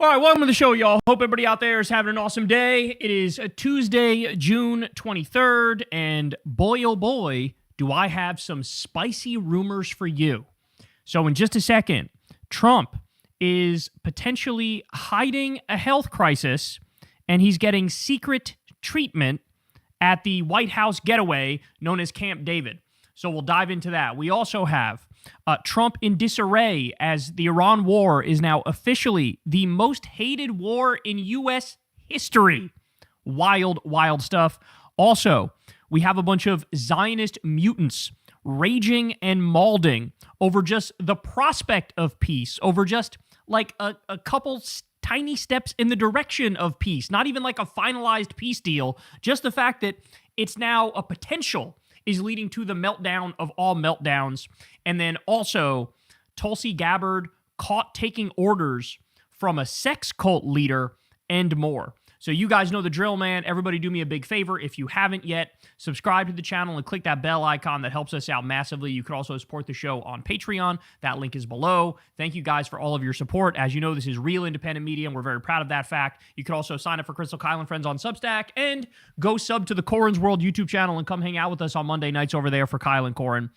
All right, welcome to the show, y'all. Hope everybody out there is having an awesome day. It is Tuesday, June 23rd, and boy, oh boy, do I have some spicy rumors for you. So in just a second, Trump is potentially hiding a health crisis, and he's getting secret treatment at the White House getaway known as Camp David. So we'll dive into that. We also have Trump in disarray as the Iran war is now officially the most hated war in U.S. history. Wild, wild stuff. Also, we have a bunch of Zionist mutants raging and mauling over just the prospect of peace, over just like a couple tiny steps in the direction of peace, not even like a finalized peace deal, just the fact that it's now a potential is leading to the meltdown of all meltdowns. And then also, Tulsi Gabbard caught taking orders from a sex cult leader and more. So you guys know the drill, man. Everybody do me a big favor. If you haven't yet, subscribe to the channel and click that bell icon. That helps us out massively. You can also support the show on Patreon. That link is below. Thank you guys for all of your support. As you know, this is real independent media, and we're very proud of that fact. You can also sign up for Crystal Kyle and Friends on Substack and go sub to the Corin's World YouTube channel and come hang out with us on Monday nights over there for Kyle and Corin.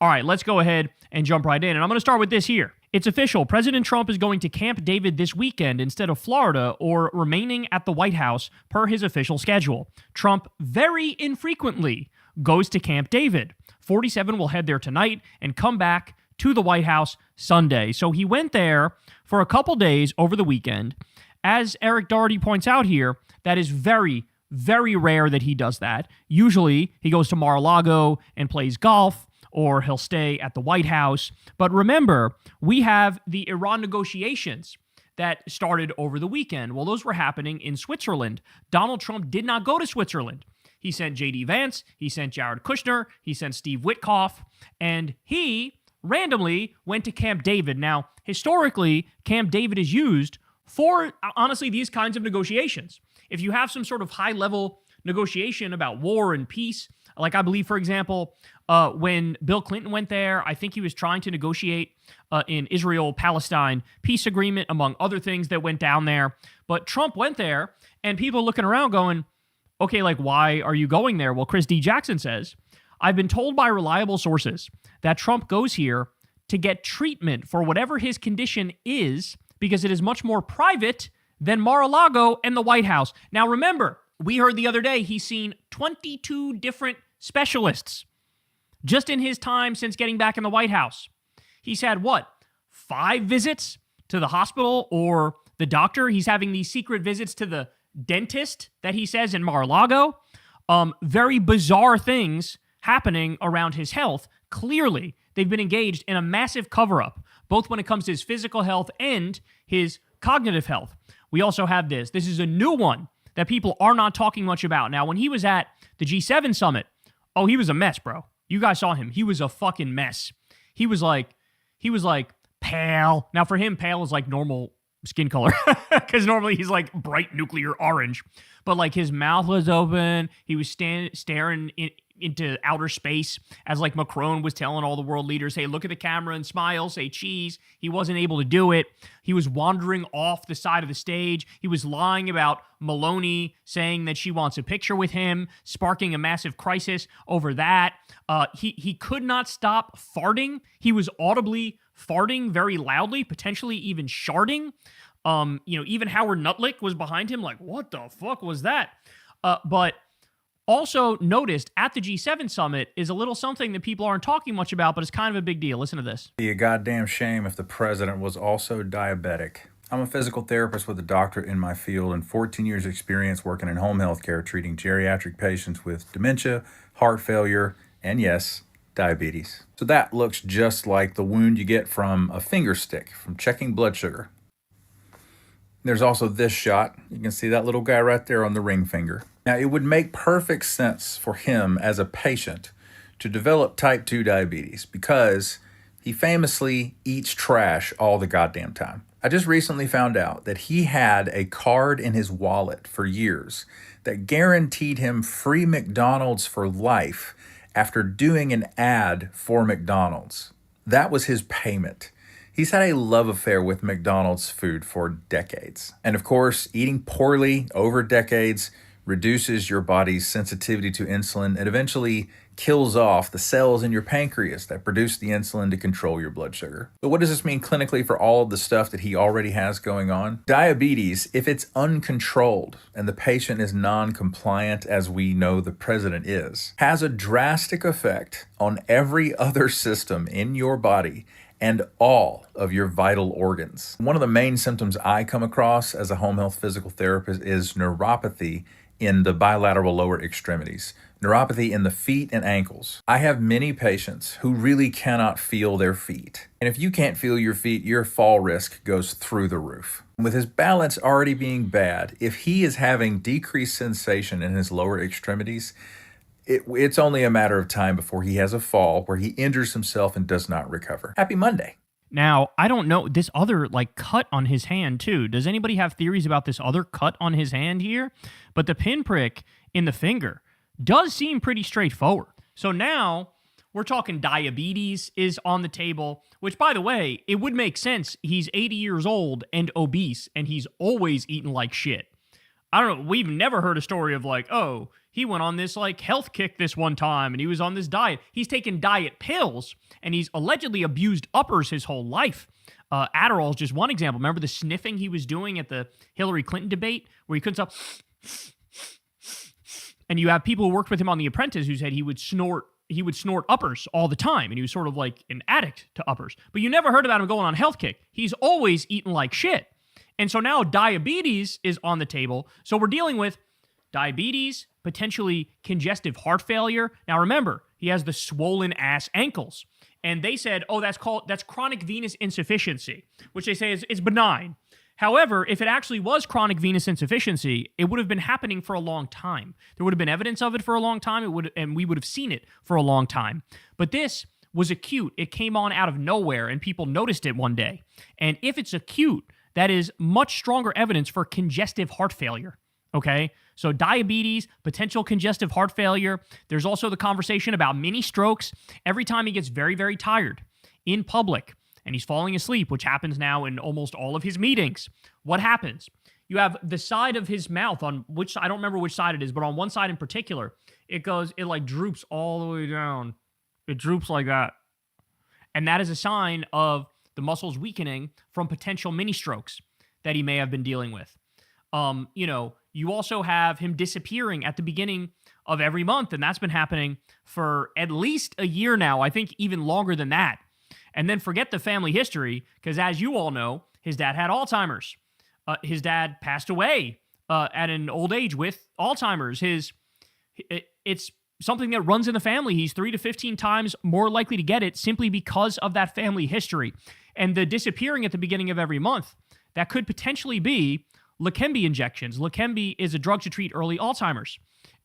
All right, let's go ahead and jump right in. And I'm going to start with this here. It's official. President Trump is going to Camp David this weekend instead of Florida or remaining at the White House per his official schedule. Trump very infrequently goes to Camp David. 47 will head there tonight and come back to the White House Sunday. So he went there for a couple days over the weekend. As Eric Doherty points out here, that is very, very rare that he does that. Usually he goes to Mar-a-Lago and plays golf, or he'll stay at the White House. But remember, we have the Iran negotiations that started over the weekend. Well, those were happening in Switzerland. Donald Trump did not go to Switzerland. He sent J.D. Vance, he sent Jared Kushner, he sent Steve Witkoff, and he randomly went to Camp David. Now, historically, Camp David is used for, honestly, these kinds of negotiations. If you have some sort of high-level negotiation about war and peace, like I believe, for example, when Bill Clinton went there, I think he was trying to negotiate an Israel-Palestine peace agreement, among other things that went down there. But Trump went there, and people looking around going, okay, like, why are you going there? Well, Chris D. Jackson says, I've been told by reliable sources that Trump goes here to get treatment for whatever his condition is because it is much more private than Mar-a-Lago and the White House. Now, remember, we heard the other day he's seen 22 different specialists just in his time since getting back in the White House. He's had, 5 visits to the hospital or the doctor? He's having these secret visits to the dentist that he says in Mar-a-Lago. Very bizarre things happening around his health. Clearly, they've been engaged in a massive cover-up, both when it comes to his physical health and his cognitive health. We also have this. This is a new one that people are not talking much about. Now, when he was at the G7 summit, he was a mess, bro. You guys saw him. He was a fucking mess. He was like pale. Now, for him, pale is like normal skin color because normally he's like bright nuclear orange. But like his mouth was open. He was staring into outer space as like Macron was telling all the world leaders, hey, look at the camera and smile, say cheese. He wasn't able to do it. He was wandering off the side of the stage. He was lying about Meloni saying that she wants a picture with him, sparking a massive crisis over that. He could not stop farting. He was audibly farting very loudly, potentially even sharding. Even Howard Nutlick was behind him like, what the fuck was that? But also noticed at the G7 summit is a little something that people aren't talking much about, but it's kind of a big deal. Listen to this. It'd be a goddamn shame if the president was also diabetic. I'm a physical therapist with a doctorate in my field and 14 years experience working in home health care, treating geriatric patients with dementia, heart failure, and yes, diabetes. So that looks just like the wound you get from a finger stick from checking blood sugar. There's also this shot. You can see that little guy right there on the ring finger. Now, it would make perfect sense for him as a patient to develop type 2 diabetes because he famously eats trash all the goddamn time. I just recently found out that he had a card in his wallet for years that guaranteed him free McDonald's for life after doing an ad for McDonald's. That was his payment. He's had a love affair with McDonald's food for decades. And of course, eating poorly over decades reduces your body's sensitivity to insulin and eventually kills off the cells in your pancreas that produce the insulin to control your blood sugar. So what does this mean clinically for all of the stuff that he already has going on? Diabetes, if it's uncontrolled and the patient is non-compliant, as we know the president is, has a drastic effect on every other system in your body and all of your vital organs. One of the main symptoms I come across as a home health physical therapist is neuropathy in the bilateral lower extremities, neuropathy in the feet and ankles. I have many patients who really cannot feel their feet. And if you can't feel your feet, your fall risk goes through the roof. With his balance already being bad, if he is having decreased sensation in his lower extremities, it's only a matter of time before he has a fall where he injures himself and does not recover. Happy Monday. Now, I don't know, this other, cut on his hand, too. Does anybody have theories about this other cut on his hand here? But the pinprick in the finger does seem pretty straightforward. So now, we're talking diabetes is on the table, which, by the way, it would make sense. He's 80 years old and obese, and he's always eaten like shit. I don't know, we've never heard a story of oh, he went on this health kick this one time and he was on this diet. He's taken diet pills and he's allegedly abused uppers his whole life. Adderall is just one example. Remember the sniffing he was doing at the Hillary Clinton debate where he couldn't stop? And you have people who worked with him on The Apprentice who said he would snort uppers all the time, and he was sort of like an addict to uppers. But you never heard about him going on health kick. He's always eaten like shit. And so now diabetes is on the table. So we're dealing with diabetes, potentially congestive heart failure. Now remember, he has the swollen ass ankles. And they said, oh, that's chronic venous insufficiency, which they say is benign. However, if it actually was chronic venous insufficiency, it would have been happening for a long time. There would have been evidence of it for a long time, and we would have seen it for a long time. But this was acute. It came on out of nowhere, and people noticed it one day. And if it's acute, that is much stronger evidence for congestive heart failure, okay? So diabetes, potential congestive heart failure. There's also the conversation about mini strokes. Every time he gets very, very tired in public and he's falling asleep, which happens now in almost all of his meetings, what happens? You have the side of his mouth on which, I don't remember which side it is, but on one side in particular, it droops all the way down. It droops like that. And that is a sign of the muscles weakening from potential mini strokes that he may have been dealing with. You also have him disappearing at the beginning of every month, and that's been happening for at least a year now. I think even longer than that. And then forget the family history, because as you all know, his dad had Alzheimer's. His dad passed away at an old age with Alzheimer's. It's something that runs in the family. He's 3 to 15 times more likely to get it simply because of that family history. And the disappearing at the beginning of every month, that could potentially be Leqembi injections. Leqembi is a drug to treat early Alzheimer's.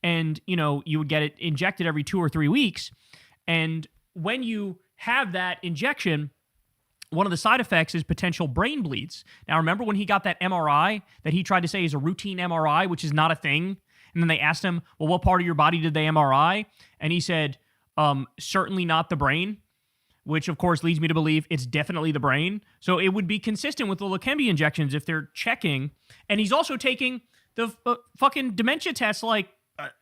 And, you would get it injected every 2 or 3 weeks. And when you have that injection, one of the side effects is potential brain bleeds. Now, remember when he got that MRI that he tried to say is a routine MRI, which is not a thing? And then they asked him, well, what part of your body did they MRI? And he said, certainly not the brain, which of course leads me to believe it's definitely the brain. So it would be consistent with the Leqembi injections if they're checking. And he's also taking the fucking dementia tests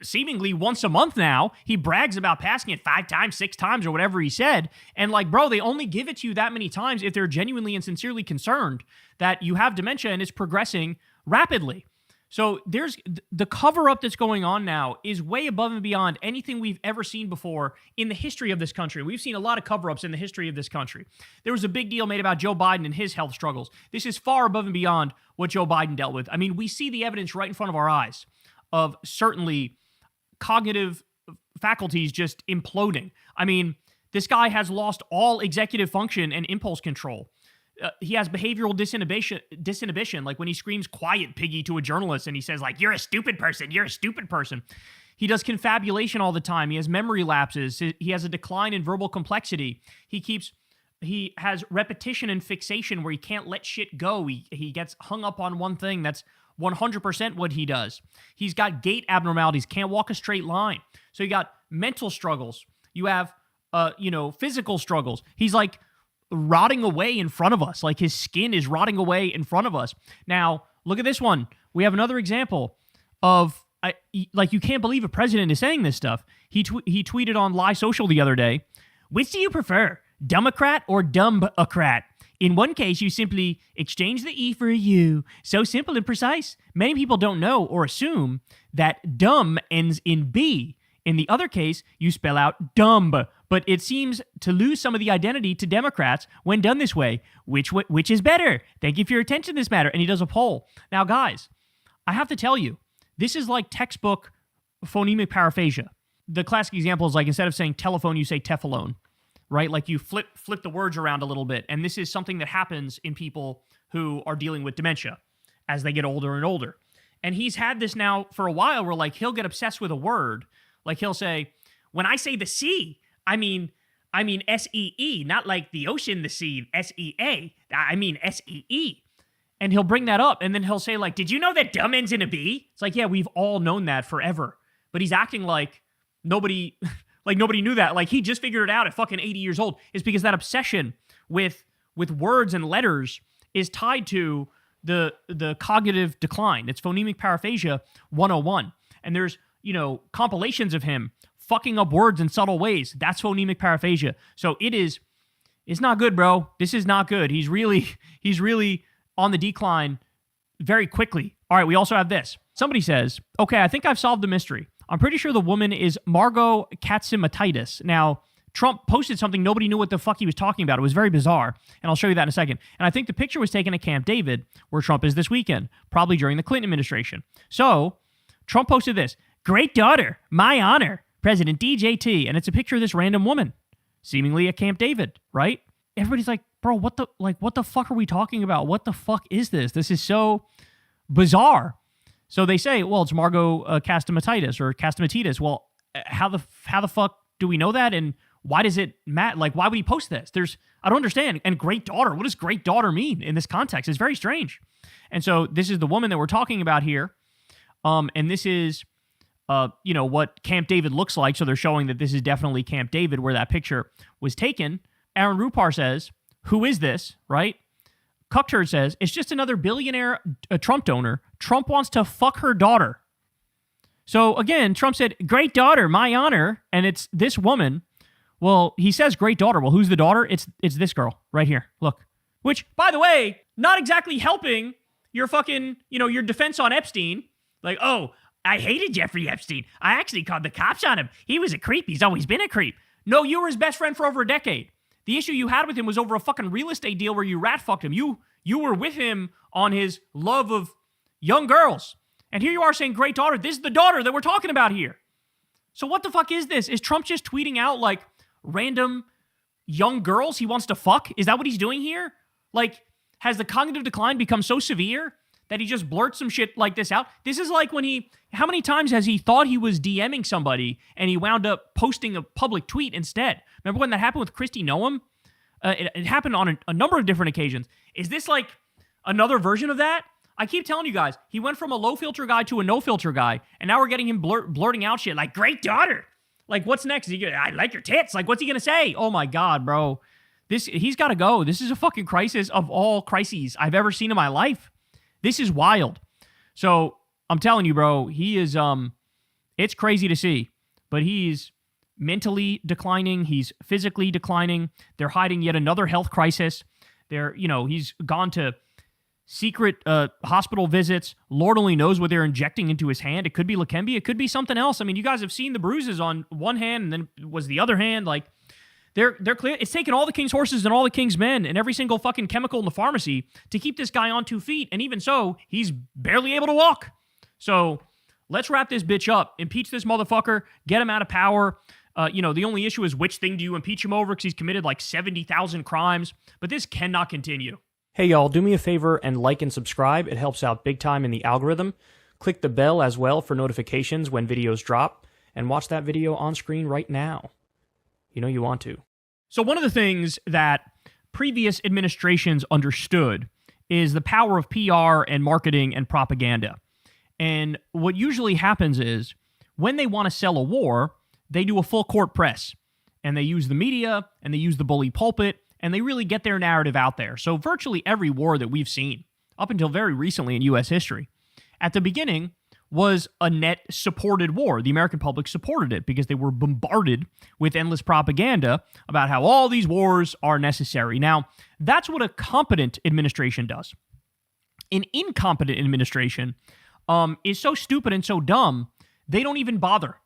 seemingly once a month now. He brags about passing it 5 times, 6 times, or whatever he said. And bro, they only give it to you that many times if they're genuinely and sincerely concerned that you have dementia and it's progressing rapidly. So there's the cover-up that's going on now is way above and beyond anything we've ever seen before in the history of this country. We've seen a lot of cover-ups in the history of this country. There was a big deal made about Joe Biden and his health struggles. This is far above and beyond what Joe Biden dealt with. I mean, we see the evidence right in front of our eyes of certainly cognitive faculties just imploding. I mean, this guy has lost all executive function and impulse control. He has behavioral disinhibition, like when he screams "quiet, piggy" to a journalist and he says "you're a stupid person, you're a stupid person." He does confabulation all the time. He has memory lapses. He has a decline in verbal complexity. He has repetition and fixation where he can't let shit go. He gets hung up on one thing. That's 100% what he does. He's got gait abnormalities, can't walk a straight line. So you got mental struggles. You have, physical struggles. He's rotting away in front of us. Like his skin is rotting away in front of us. Now, look at this one. We have another example of, like, you can't believe a president is saying this stuff. He tweeted on Lie Social the other day, "Which do you prefer, Democrat or Dumbocrat? In one case, you simply exchange the E for a U. So simple and precise. Many people don't know or assume that dumb ends in B. In the other case, you spell out dumb. But it seems to lose some of the identity to Democrats when done this way. Which is better? Thank you for your attention to this matter." And he does a poll. Now, guys, I have to tell you, this is like textbook phonemic paraphasia. The classic example is like instead of saying telephone, you say teflon. Right? Like you flip the words around a little bit. And this is something that happens in people who are dealing with dementia as they get older and older. And he's had this now for a while where like he'll get obsessed with a word. Like he'll say, when I say the sea, I mean S-E-E, not like the ocean, the sea, S-E-A. I mean S-E-E. And he'll bring that up and then he'll say like, did you know that dumb ends in a B? It's like, yeah, we've all known that forever. But he's acting like nobody... Like nobody knew that. Like he just figured it out at fucking 80 years old. It's because that obsession with words and letters is tied to the cognitive decline. It's phonemic paraphasia 101. And there's, compilations of him fucking up words in subtle ways. That's phonemic paraphasia. So it's not good, bro. This is not good. He's really on the decline very quickly. All right, we also have this. Somebody says, "Okay, I think I've solved the mystery. I'm pretty sure the woman is Margot Katsimatitis." Now, Trump posted something, nobody knew what the fuck he was talking about. It was very bizarre, and I'll show you that in a second. And I think the picture was taken at Camp David, where Trump is this weekend, probably during the Clinton administration. So, Trump posted this, "Great daughter, my honor, President DJT," and it's a picture of this random woman, seemingly at Camp David, right? Everybody's like, bro, what the fuck are we talking about? What the fuck is this? This is so bizarre. So they say, well, it's Margot Katsimatitis or Katsimatitis. Well, how the fuck do we know that? And why does it matter? Like, why would he post this? I don't understand. And great daughter, what does great daughter mean in this context? It's very strange. And so this is the woman that we're talking about here. And this is, what Camp David looks like. So they're showing that this is definitely Camp David where that picture was taken. Aaron Rupar says, "Who is this?" Right? Cuckturd says, "It's just another billionaire Trump donor. Trump wants to fuck her daughter." So again, Trump said, "Great daughter, my honor," and it's this woman. Well, he says great daughter. Well, who's the daughter? It's this girl right here. Look. Which, by the way, not exactly helping your fucking, your defense on Epstein. Like, oh, I hated Jeffrey Epstein. I actually called the cops on him. He was a creep. He's always been a creep. No, you were his best friend for over a decade. The issue you had with him was over a fucking real estate deal where you rat fucked him. You were with him on his love of young girls. And here you are saying great daughter. This is the daughter that we're talking about here. So what the fuck is this? Is Trump just tweeting out like random young girls he wants to fuck? Is that what he's doing here? Like, has the cognitive decline become so severe that he just blurts some shit like this out? This is like when how many times has he thought he was DMing somebody and he wound up posting a public tweet instead? Remember when that happened with Kristi Noem? It happened on a number of different occasions. Is this like another version of that? I keep telling you guys, he went from a low filter guy to a no filter guy, and now we're getting him blurting out shit like great daughter. Like, what's next? I like your tits. Like, what's he gonna say? Oh my God, bro. He's got to go. This is a fucking crisis of all crises I've ever seen in my life. This is wild. So I'm telling you, bro, he is, it's crazy to see, but he's mentally declining. He's physically declining. They're hiding yet another health crisis. He's gone to secret hospital visits. Lord only knows what they're injecting into his hand. It could be leukemia. It could be something else. I mean, you guys have seen the bruises on one hand and then it was the other hand. Like, they're clear. It's taken all the king's horses and all the king's men and every single fucking chemical in the pharmacy to keep this guy on 2 feet. And even so, he's barely able to walk. So let's wrap this bitch up. Impeach this motherfucker. Get him out of power. The only issue is which thing do you impeach him over because he's committed like 70,000 crimes. But this cannot continue. Hey y'all, do me a favor and like and subscribe. It helps out big time in the algorithm. Click the bell as well for notifications when videos drop. And watch that video on screen right now. You know you want to. So one of the things that previous administrations understood is the power of PR and marketing and propaganda. And what usually happens is when they want to sell a war, they do a full court press. And they use the media and they use the bully pulpit and they really get their narrative out there. So virtually every war that we've seen, up until very recently in U.S. history, at the beginning was a net supported war. The American public supported it because they were bombarded with endless propaganda about how all these wars are necessary. Now, that's what a competent administration does. An incompetent administration is so stupid and so dumb, they don't even bother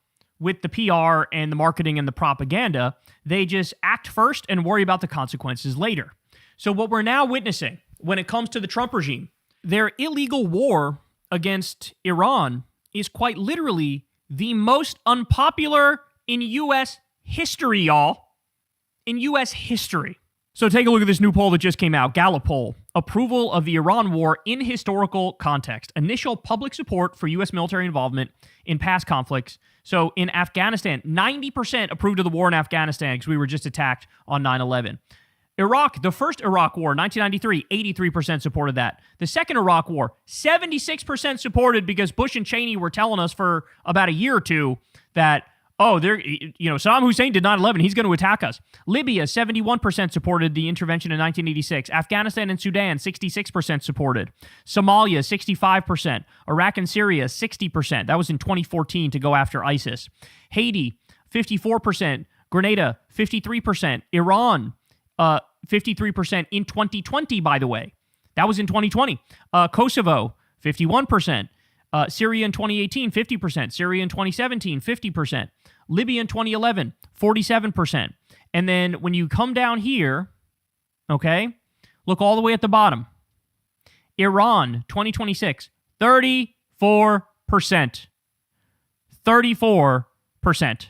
with the PR and the marketing and the propaganda. They just act first and worry about the consequences later. So what we're now witnessing when it comes to the Trump regime, their illegal war against Iran is quite literally the most unpopular in U.S. history, y'all. In U.S. history. So take a look at this new poll that just came out. Gallup poll. Approval of the Iran war in historical context. Initial public support for U.S. military involvement in past conflicts. So in Afghanistan, 90% approved of the war in Afghanistan because we were just attacked on 9/11. Iraq, the first Iraq war, 1993, 83% supported that. The second Iraq war, 76% supported because Bush and Cheney were telling us for about a year or two that, Saddam Hussein did 9/11, he's going to attack us. Libya, 71% supported the intervention in 1986. Afghanistan and Sudan, 66% supported. Somalia, 65%. Iraq and Syria, 60%. That was in 2014 to go after ISIS. Haiti, 54%. Grenada, 53%. Iran, 53% in 2020, by the way. That was in 2020. Kosovo, 51%. Syria in 2018, 50%. Syria in 2017, 50%. Libya in 2011, 47%. And then when you come down here, okay, look all the way at the bottom. Iran, 2026, 34%. 34%.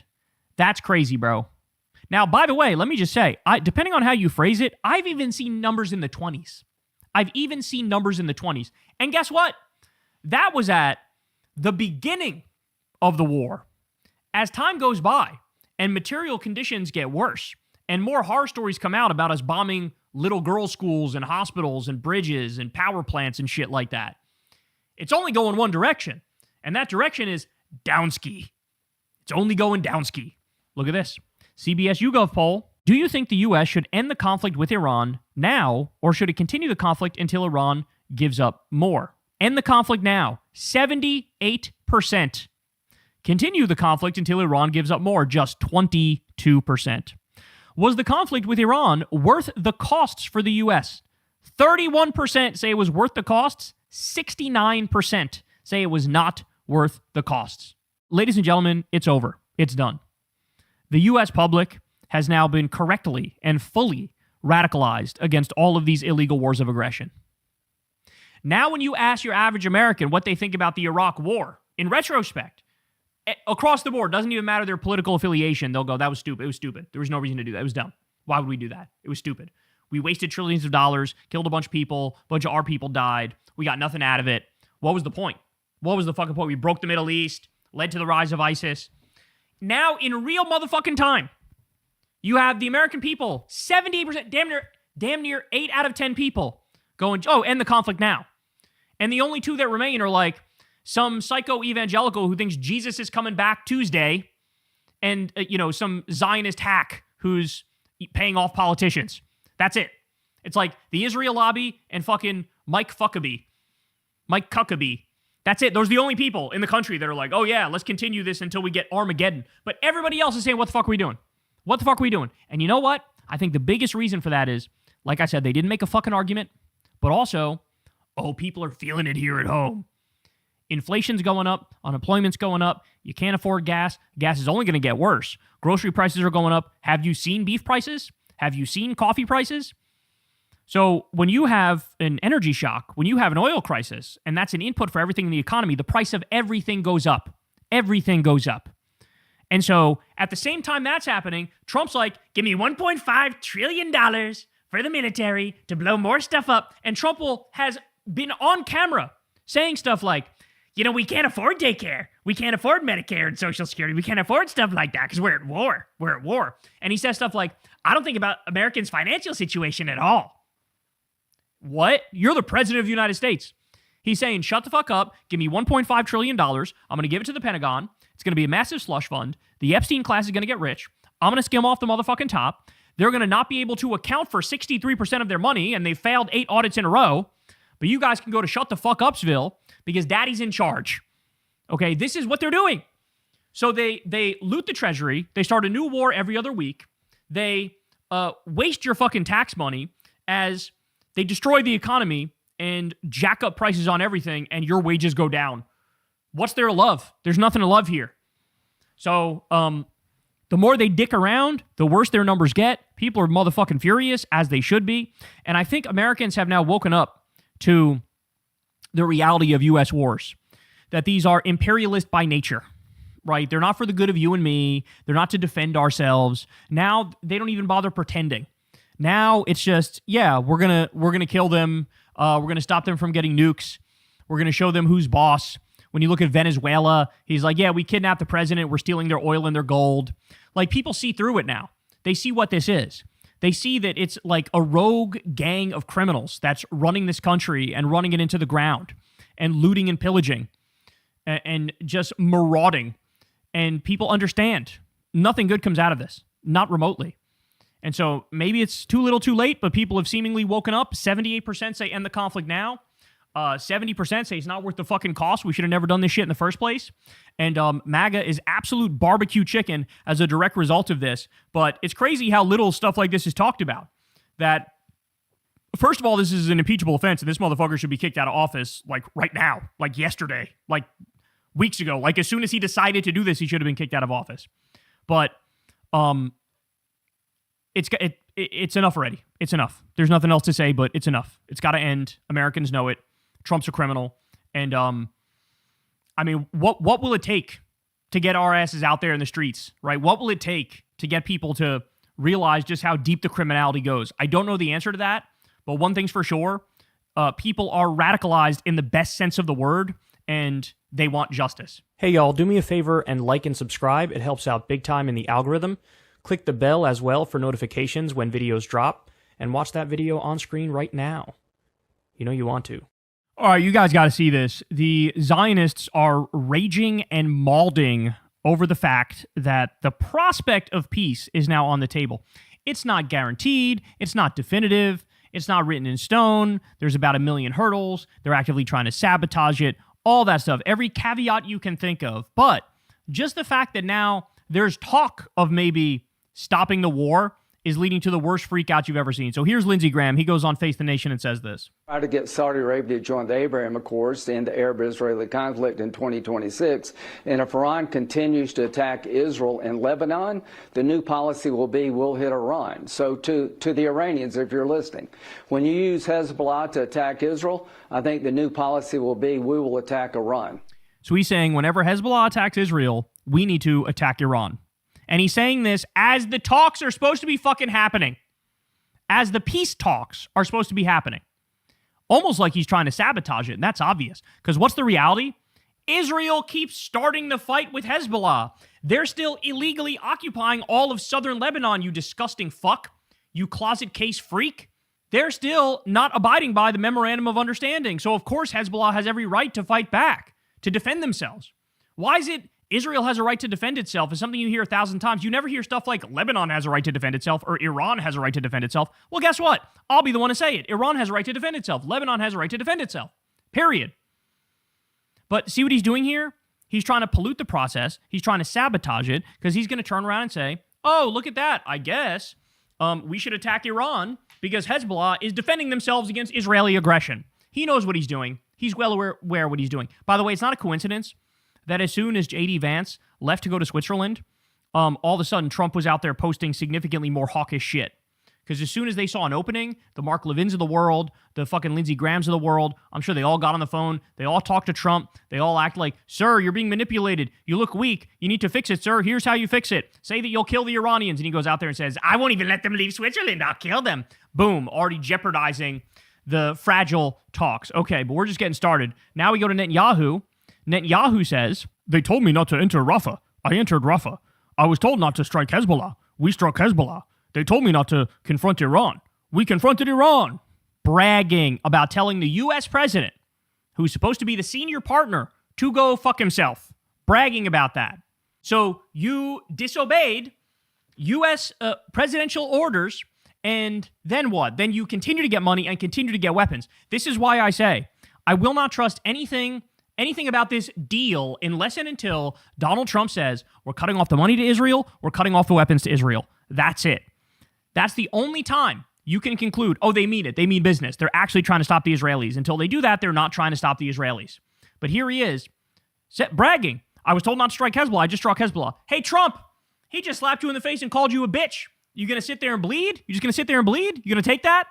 That's crazy, bro. Now, by the way, let me just say, depending on how you phrase it, I've even seen numbers in the 20s. And guess what? That was at the beginning of the war. As time goes by and material conditions get worse and more horror stories come out about us bombing little girls' schools and hospitals and bridges and power plants and shit like that, it's only going one direction. And that direction is downski. It's only going downski. Look at this. CBS YouGov poll. Do you think the U.S. should end the conflict with Iran now, or should it continue the conflict until Iran gives up more? End the conflict now. 78%. Continue the conflict until Iran gives up more. Just 22%. Was the conflict with Iran worth the costs for the U.S.? 31% say it was worth the costs. 69% say it was not worth the costs. Ladies and gentlemen, it's over. It's done. The U.S. public has now been correctly and fully radicalized against all of these illegal wars of aggression. Now, when you ask your average American what they think about the Iraq war, in retrospect, across the board, doesn't even matter their political affiliation, they'll go, that was stupid. It was stupid. There was no reason to do that. It was dumb. Why would we do that? It was stupid. We wasted trillions of dollars, killed a bunch of people, a bunch of our people died. We got nothing out of it. What was the point? What was the fucking point? We broke the Middle East, led to the rise of ISIS. Now, in real motherfucking time, you have the American people, 78%, damn near 8 out of 10 people going, end the conflict now. And the only two that remain are like some psycho evangelical who thinks Jesus is coming back Tuesday and, some Zionist hack who's paying off politicians. That's it. It's like the Israel lobby and fucking Mike Cuckabee. That's it. Those are the only people in the country that are like, oh yeah, let's continue this until we get Armageddon. But everybody else is saying, what the fuck are we doing? What the fuck are we doing? And you know what? I think the biggest reason for that is, like I said, they didn't make a fucking argument, but also, people are feeling it here at home. Inflation's going up, unemployment's going up, you can't afford gas, gas is only going to get worse. Grocery prices are going up. Have you seen beef prices? Have you seen coffee prices? So when you have an energy shock, when you have an oil crisis, and that's an input for everything in the economy, the price of everything goes up. Everything goes up. And so at the same time that's happening, Trump's like, give me $1.5 trillion for the military to blow more stuff up. And Trump has been on camera saying stuff like, we can't afford daycare. We can't afford Medicare and Social Security. We can't afford stuff like that because we're at war. We're at war. And he says stuff like, I don't think about Americans' financial situation at all. What? You're the president of the United States. He's saying, shut the fuck up. Give me $1.5 trillion. I'm going to give it to the Pentagon. It's going to be a massive slush fund. The Epstein class is going to get rich. I'm going to skim off the motherfucking top. They're going to not be able to account for 63% of their money, and they failed 8 audits in a row. But you guys can go to shut the fuck upsville because daddy's in charge. Okay, this is what they're doing. So they loot the treasury. They start a new war every other week. They waste your fucking tax money as they destroy the economy and jack up prices on everything, and your wages go down. What's there to love? There's nothing to love here. So the more they dick around, the worse their numbers get. People are motherfucking furious, as they should be. And I think Americans have now woken up to the reality of U.S. wars, that these are imperialist by nature, right? They're not for the good of you and me. They're not to defend ourselves. Now they don't even bother pretending. Now it's just, yeah, we're gonna kill them. We're gonna stop them from getting nukes. We're gonna show them who's boss. When you look at Venezuela, he's like, yeah, we kidnapped the president. We're stealing their oil and their gold. Like, people see through it now. They see what this is. They see that it's like a rogue gang of criminals that's running this country and running it into the ground and looting and pillaging and just marauding. And people understand nothing good comes out of this, not remotely. And so maybe it's too little too late, but people have seemingly woken up. 78% say end the conflict now. 70% say it's not worth the fucking cost. We should have never done this shit in the first place. And MAGA is absolute barbecue chicken as a direct result of this. But it's crazy how little stuff like this is talked about. That, first of all, this is an impeachable offense, and this motherfucker should be kicked out of office, like, right now, like yesterday, like weeks ago. Like, as soon as he decided to do this, he should have been kicked out of office. But it's enough already. It's enough. There's nothing else to say, but it's enough. It's got to end. Americans know it. Trump's a criminal. And, I mean, what will it take to get our asses out there in the streets, right? What will it take to get people to realize just how deep the criminality goes? I don't know the answer to that, but one thing's for sure. People are radicalized in the best sense of the word, and they want justice. Hey, y'all, do me a favor and like and subscribe. It helps out big time in the algorithm. Click the bell as well for notifications when videos drop, and watch that video on screen right now. You know you want to. All right, you guys got to see this. The Zionists are raging and mauling over the fact that the prospect of peace is now on the table. It's not guaranteed. It's not definitive. It's not written in stone. There's about 1 million hurdles. They're actively trying to sabotage it. All that stuff. Every caveat you can think of. But just the fact that now there's talk of maybe stopping the war is leading to the worst freakout you've ever seen. So here's Lindsey Graham. He goes on Face the Nation and says this. Try to get Saudi Arabia to join the Abraham Accords to end the Arab-Israeli conflict in 2026. And if Iran continues to attack Israel and Lebanon, the new policy will be we'll hit Iran. So to the Iranians, if you're listening, when you use Hezbollah to attack Israel, I think the new policy will be we will attack Iran. So he's saying whenever Hezbollah attacks Israel, we need to attack Iran. And he's saying this as the talks are supposed to be fucking happening. As the peace talks are supposed to be happening. Almost like he's trying to sabotage it, and that's obvious. Because what's the reality? Israel keeps starting the fight with Hezbollah. They're still illegally occupying all of southern Lebanon, you disgusting fuck. You closet case freak. They're still not abiding by the memorandum of understanding. So, of course, Hezbollah has every right to fight back, to defend themselves. Why is it Israel has a right to defend itself is something you hear 1,000 times. You never hear stuff like Lebanon has a right to defend itself or Iran has a right to defend itself. Well, guess what? I'll be the one to say it. Iran has a right to defend itself. Lebanon has a right to defend itself. Period. But see what he's doing here? He's trying to pollute the process. He's trying to sabotage it because he's going to turn around and say, oh, look at that. I guess we should attack Iran because Hezbollah is defending themselves against Israeli aggression. He knows what he's doing. He's well aware what he's doing. By the way, it's not a coincidence that as soon as J.D. Vance left to go to Switzerland, all of a sudden Trump was out there posting significantly more hawkish shit. Because as soon as they saw an opening, the Mark Levins of the world, the fucking Lindsey Grahams of the world, I'm sure they all got on the phone. They all talked to Trump. They all act like, sir, you're being manipulated. You look weak. You need to fix it, sir. Here's how you fix it. Say that you'll kill the Iranians. And he goes out there and says, I won't even let them leave Switzerland. I'll kill them. Boom. Already jeopardizing the fragile talks. Okay, but we're just getting started. Now we go to Netanyahu. Netanyahu says, they told me not to enter Rafah. I entered Rafah. I was told not to strike Hezbollah. We struck Hezbollah. They told me not to confront Iran. We confronted Iran. Bragging about telling the U.S. president, who's supposed to be the senior partner, to go fuck himself. Bragging about that. So you disobeyed U.S. Presidential orders, and then what? Then you continue to get money and continue to get weapons. This is why I say I will not trust anything about this deal unless and until Donald Trump says we're cutting off the money to Israel, we're cutting off the weapons to Israel. That's it. That's the only time you can conclude, oh, they mean it. They mean business. They're actually trying to stop the Israelis. Until they do that, they're not trying to stop the Israelis. But here he is, bragging. I was told not to strike Hezbollah. I just struck Hezbollah. Hey, Trump, he just slapped you in the face and called you a bitch. You going to sit there and bleed? You just going to sit there and bleed? You going to take that?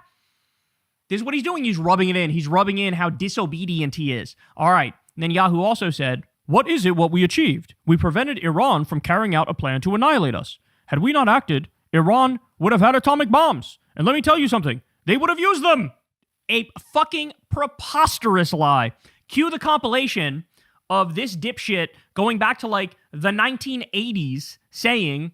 This is what he's doing. He's rubbing it in. He's rubbing in how disobedient he is. All right. And then Yahoo also said, what is it what we achieved? We prevented Iran from carrying out a plan to annihilate us. Had we not acted, Iran would have had atomic bombs. And let me tell you something. They would have used them. A fucking preposterous lie. Cue the compilation of this dipshit going back to like the 1980s saying,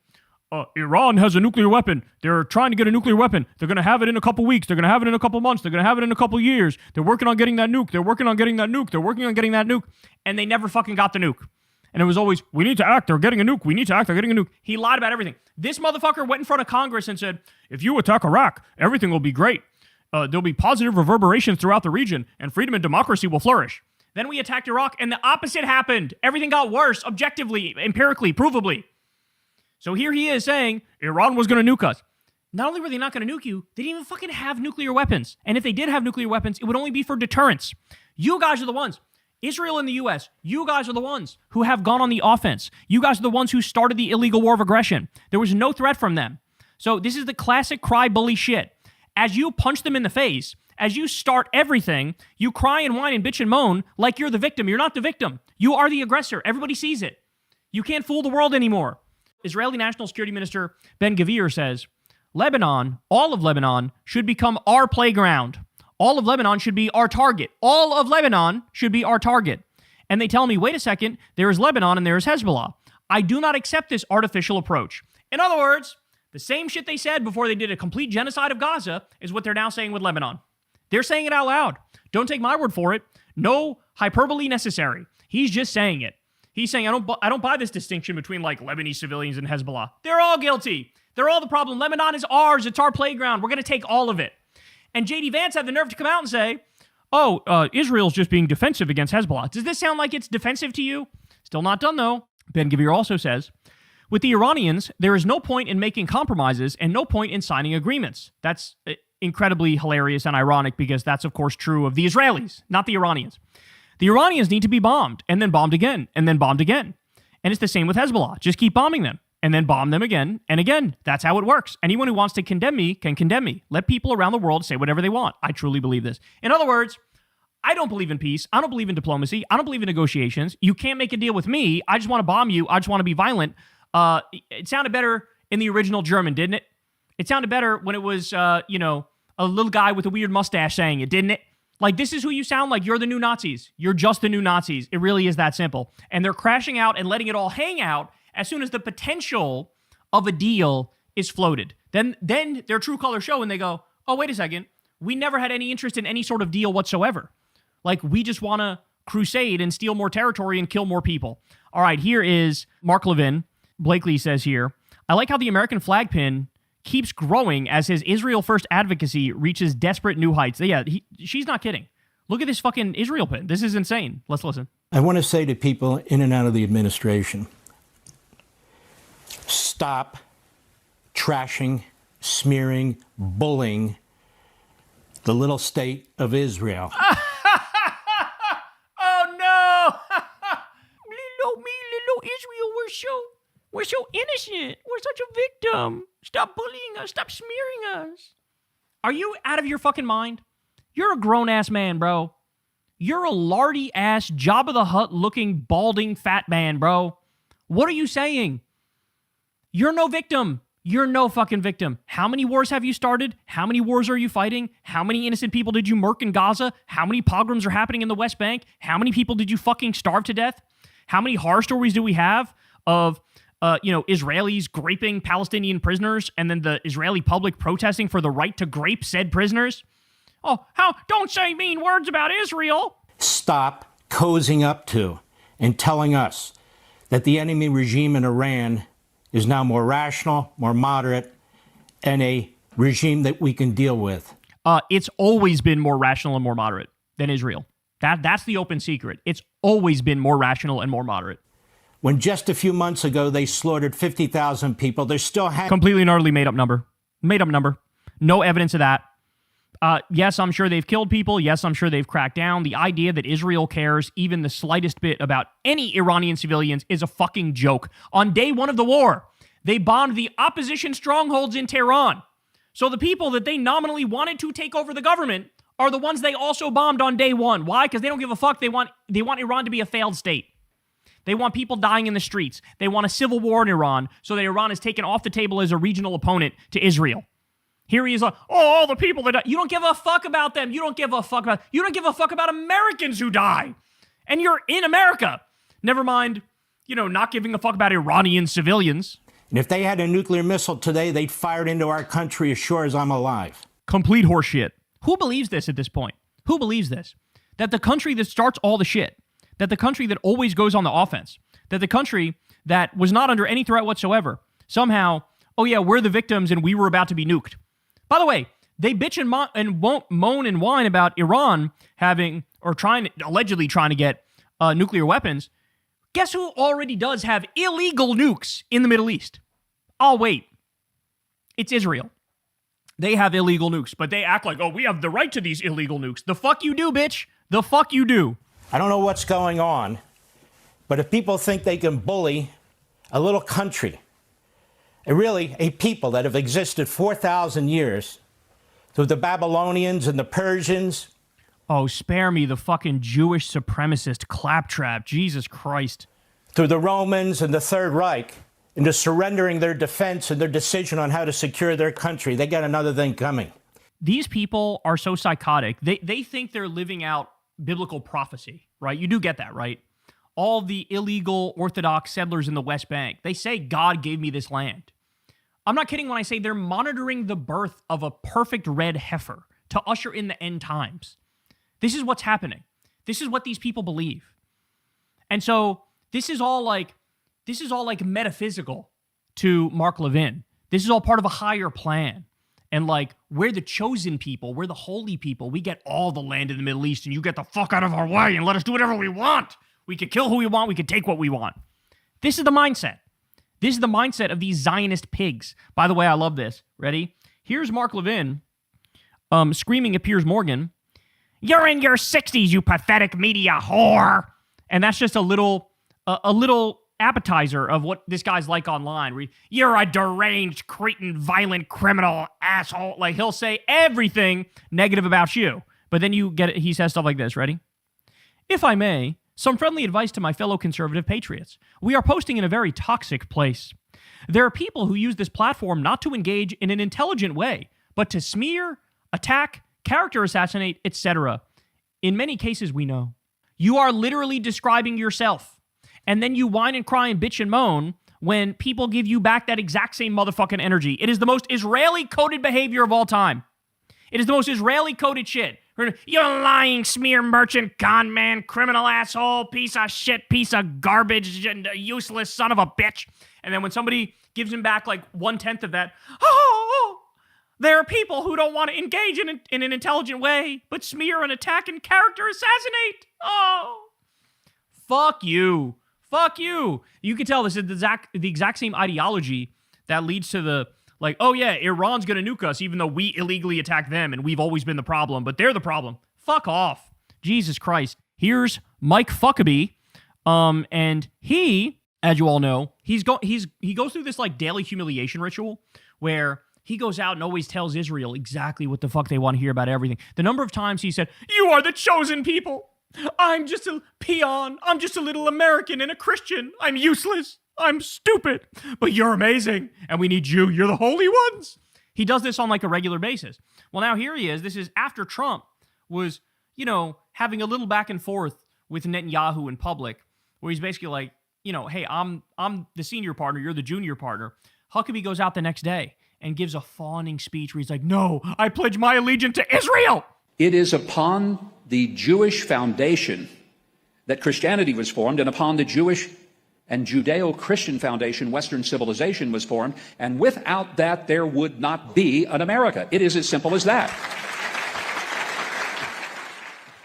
Iran has a nuclear weapon. They're trying to get a nuclear weapon. They're going to have it in a couple weeks. They're going to have it in a couple months. They're going to have it in a couple years. They're working on getting that nuke. They're working on getting that nuke. They're working on getting that nuke. And they never fucking got the nuke. And it was always, we need to act. They're getting a nuke. We need to act. They're getting a nuke. He lied about everything. This motherfucker went in front of Congress and said, if you attack Iraq, everything will be great. There'll be positive reverberations throughout the region and freedom and democracy will flourish. Then we attacked Iraq and the opposite happened. Everything got worse, objectively, empirically, provably. So here he is saying Iran was going to nuke us. Not only were they not going to nuke you, they didn't even fucking have nuclear weapons. And if they did have nuclear weapons, it would only be for deterrence. You guys are the ones. Israel and the U.S., you guys are the ones who have gone on the offense. You guys are the ones who started the illegal war of aggression. There was no threat from them. So this is the classic cry bully shit. As you punch them in the face, as you start everything, you cry and whine and bitch and moan like you're the victim. You're not the victim. You are the aggressor. Everybody sees it. You can't fool the world anymore. Israeli National Security Minister Ben-Gvir says, Lebanon, all of Lebanon, should become our playground. All of Lebanon should be our target. All of Lebanon should be our target. And they tell me, wait a second, there is Lebanon and there is Hezbollah. I do not accept this artificial approach. In other words, the same shit they said before they did a complete genocide of Gaza is what they're now saying with Lebanon. They're saying it out loud. Don't take my word for it. No hyperbole necessary. He's just saying it. He's saying, I don't buy this distinction between like Lebanese civilians and Hezbollah. They're all guilty. They're all the problem. Lebanon is ours. It's our playground. We're going to take all of it. And J.D. Vance had the nerve to come out and say, Israel's just being defensive against Hezbollah. Does this sound like it's defensive to you? Still not done, though. Ben-Gvir also says, with the Iranians, there is no point in making compromises and no point in signing agreements. That's incredibly hilarious and ironic because that's, of course, true of the Israelis, not the Iranians. The Iranians need to be bombed and then bombed again and then bombed again. And it's the same with Hezbollah. Just keep bombing them and then bomb them again and again. That's how it works. Anyone who wants to condemn me can condemn me. Let people around the world say whatever they want. I truly believe this. In other words, I don't believe in peace. I don't believe in diplomacy. I don't believe in negotiations. You can't make a deal with me. I just want to bomb you. I just want to be violent. It sounded better in the original German, didn't it? It sounded better when it was, a little guy with a weird mustache saying it, didn't it? Like, this is who you sound like. You're the new Nazis. You're just the new Nazis. It really is that simple. And they're crashing out and letting it all hang out as soon as the potential of a deal is floated. Then their true colors show and they go, oh, wait a second. We never had any interest in any sort of deal whatsoever. Like, we just want to crusade and steal more territory and kill more people. All right, here is Mark Levin. Blakely says here, I like how the American flag pin keeps growing as his Israel first advocacy reaches desperate new heights. Yeah, she's not kidding. Look at this fucking Israel pin. This is insane. Let's listen. I want to say to people in and out of the administration, stop trashing, smearing, bullying the little state of Israel. Oh, no. Little Israel, we're so innocent. We're such a victim. Stop bullying us. Stop smearing us. Are you out of your fucking mind? You're a grown-ass man, bro. You're a lardy-ass, Jabba the Hutt-looking, balding, fat man, bro. What are you saying? You're no victim. You're no fucking victim. How many wars have you started? How many wars are you fighting? How many innocent people did you murk in Gaza? How many pogroms are happening in the West Bank? How many people did you fucking starve to death? How many horror stories do we have of Israelis graping Palestinian prisoners and then the Israeli public protesting for the right to grape said prisoners? Oh, don't say mean words about Israel. Stop cozying up to and telling us that the enemy regime in Iran is now more rational, more moderate, and a regime that we can deal with. It's always been more rational and more moderate than Israel. That's the open secret. It's always been more rational and more moderate. When just a few months ago they slaughtered 50,000 people, they're still completely and utterly made up number. Made up number. No evidence of that. Yes, I'm sure they've killed people. Yes, I'm sure they've cracked down. The idea that Israel cares even the slightest bit about any Iranian civilians is a fucking joke. On day one of the war, they bombed the opposition strongholds in Tehran. So the people that they nominally wanted to take over the government are the ones they also bombed on day one. Why? Because they don't give a fuck. They want Iran to be a failed state. They want people dying in the streets. They want a civil war in Iran so that Iran is taken off the table as a regional opponent to Israel. Here he is like, oh, all the people that die. You don't give a fuck about them. You don't give a fuck about Americans who die. And you're in America. Never mind, not giving a fuck about Iranian civilians. And if they had a nuclear missile today, they'd fire it into our country as sure as I'm alive. Complete horseshit. Who believes this at this point? Who believes this? That the country that starts all the shit, that the country that always goes on the offense, that the country that was not under any threat whatsoever, somehow, oh yeah, we're the victims and we were about to be nuked. By the way, they bitch and won't moan and whine about Iran having, or allegedly trying to get nuclear weapons. Guess who already does have illegal nukes in the Middle East? I'll wait. It's Israel. They have illegal nukes, but they act like, oh, we have the right to these illegal nukes. The fuck you do, bitch. The fuck you do. I don't know what's going on, but if people think they can bully a little country, a people that have existed 4,000 years, through the Babylonians and the Persians. Oh, spare me the fucking Jewish supremacist claptrap. Jesus Christ. Through the Romans and the Third Reich, into surrendering their defense and their decision on how to secure their country. They got another thing coming. These people are so psychotic. They think they're living out biblical prophecy, right? You do get that, right? All the illegal Orthodox settlers in the West Bank, they say God gave me this land. I'm not kidding when I say they're monitoring the birth of a perfect red heifer to usher in the end times. This is what's happening. This is what these people believe. And so this is all like metaphysical to Mark Levin. This is all part of a higher plan. And like, we're the chosen people. We're the holy people. We get all the land in the Middle East and you get the fuck out of our way and let us do whatever we want. We can kill who we want. We can take what we want. This is the mindset. This is the mindset of these Zionist pigs. By the way, I love this. Ready? Here's Mark Levin screaming at Piers Morgan, "You're in your 60s, you pathetic media whore." And that's just a little appetizer of what this guy's like online. You're a deranged, cretin, violent, criminal asshole. Like, he'll say everything negative about you. But then you get it. He says stuff like this. Ready? "If I may, some friendly advice to my fellow conservative patriots. We are posting in a very toxic place. There are people who use this platform not to engage in an intelligent way, but to smear, attack, character assassinate, etc. In many cases, we know. You are literally describing yourself. And then you whine and cry and bitch and moan when people give you back that exact same motherfucking energy. It is the most Israeli-coded behavior of all time. It is the most Israeli-coded shit. You lying smear merchant, con man, criminal asshole, piece of shit, piece of garbage, useless son of a bitch. And then when somebody gives him back like 1/10 of that, there are people who don't want to engage in an intelligent way, but smear and attack and character assassinate. Oh, fuck you. Fuck you. You can tell this is the exact same ideology that leads to the, like, oh yeah, Iran's going to nuke us even though we illegally attacked them and we've always been the problem, but they're the problem. Fuck off. Jesus Christ. Here's Mike Fuckabee. And he, as you all know, he goes through this like daily humiliation ritual where he goes out and always tells Israel exactly what the fuck they want to hear about everything. The number of times he said, "You are the chosen people. I'm just a peon. I'm just a little American and a Christian. I'm useless. I'm stupid. But you're amazing. And we need you. You're the holy ones." He does this on like a regular basis. Well, now here he is. This is after Trump was, having a little back and forth with Netanyahu in public, where he's basically like, hey, I'm the senior partner. You're the junior partner. Huckabee goes out the next day and gives a fawning speech where he's like, "No, I pledge my allegiance to Israel." It is upon the Jewish foundation that Christianity was formed, and upon the Jewish and Judeo-Christian foundation, Western civilization was formed, and without that, there would not be an America. It is as simple as that.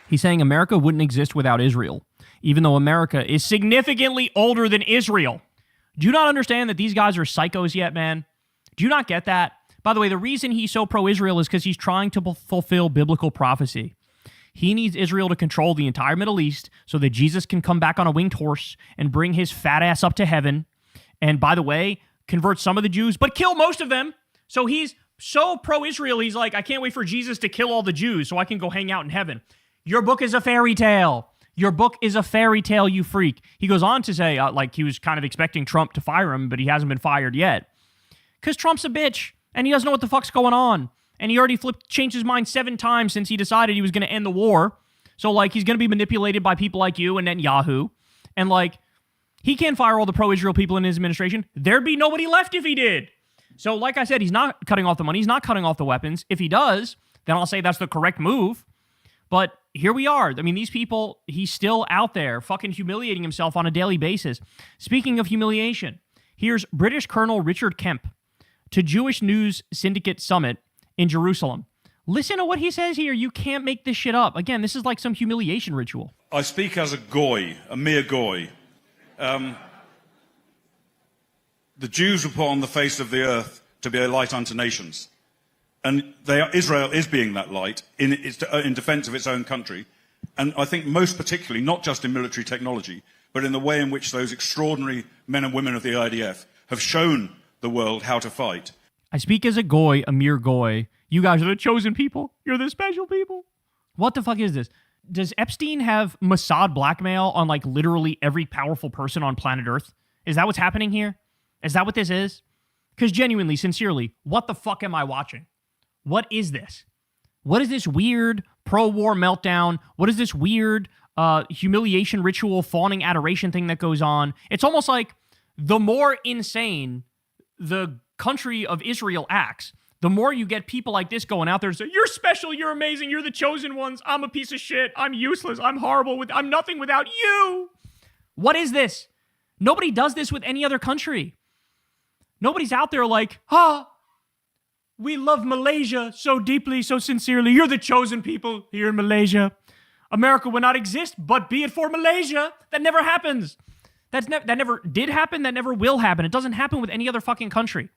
He's saying America wouldn't exist without Israel, even though America is significantly older than Israel. Do you not understand that these guys are psychos yet, man? Do you not get that? By the way, the reason he's so pro-Israel is because he's trying to fulfill biblical prophecy. He needs Israel to control the entire Middle East so that Jesus can come back on a winged horse and bring his fat ass up to heaven. And by the way, convert some of the Jews, but kill most of them. So he's so pro-Israel, he's like, I can't wait for Jesus to kill all the Jews so I can go hang out in heaven. Your book is a fairy tale. Your book is a fairy tale, you freak. He goes on to say, like he was kind of expecting Trump to fire him, but he hasn't been fired yet. Because Trump's a bitch, and he doesn't know what the fuck's going on. And he already changed his mind 7 times since he decided he was going to end the war. So, like, he's going to be manipulated by people like you and Netanyahu. And, like, he can't fire all the pro-Israel people in his administration. There'd be nobody left if he did. So, like I said, he's not cutting off the money. He's not cutting off the weapons. If he does, then I'll say that's the correct move. But here we are. I mean, these people, he's still out there fucking humiliating himself on a daily basis. Speaking of humiliation, here's British Colonel Richard Kemp to Jewish News Syndicate Summit in Jerusalem. Listen to what he says here. You can't make this shit up. Again, this is like some humiliation ritual. I speak as a goy, a mere goy. The Jews were put on the face of the earth to be a light unto nations. And Israel is being that light in defense of its own country. And I think most particularly, not just in military technology, but in the way in which those extraordinary men and women of the IDF have shown the world how to fight. I speak as a goy, a mere goy. You guys are the chosen people. You're the special people. What the fuck is this? Does Epstein have Mossad blackmail on like literally every powerful person on planet Earth? Is that what's happening here? Is that what this is? Because genuinely, sincerely, what the fuck am I watching? What is this? What is this weird pro-war meltdown? What is this weird humiliation ritual, fawning adoration thing that goes on? It's almost like the more insane the country of Israel acts, the more you get people like this going out there and say, you're special, you're amazing, you're the chosen ones, I'm a piece of shit, I'm useless, I'm horrible, I'm nothing without you. What is this? Nobody does this with any other country. Nobody's out there like, we love Malaysia so deeply, so sincerely. You're the chosen people here in Malaysia. America will not exist, but be it for Malaysia. That never happens. That never did happen. That never will happen. It doesn't happen with any other fucking country.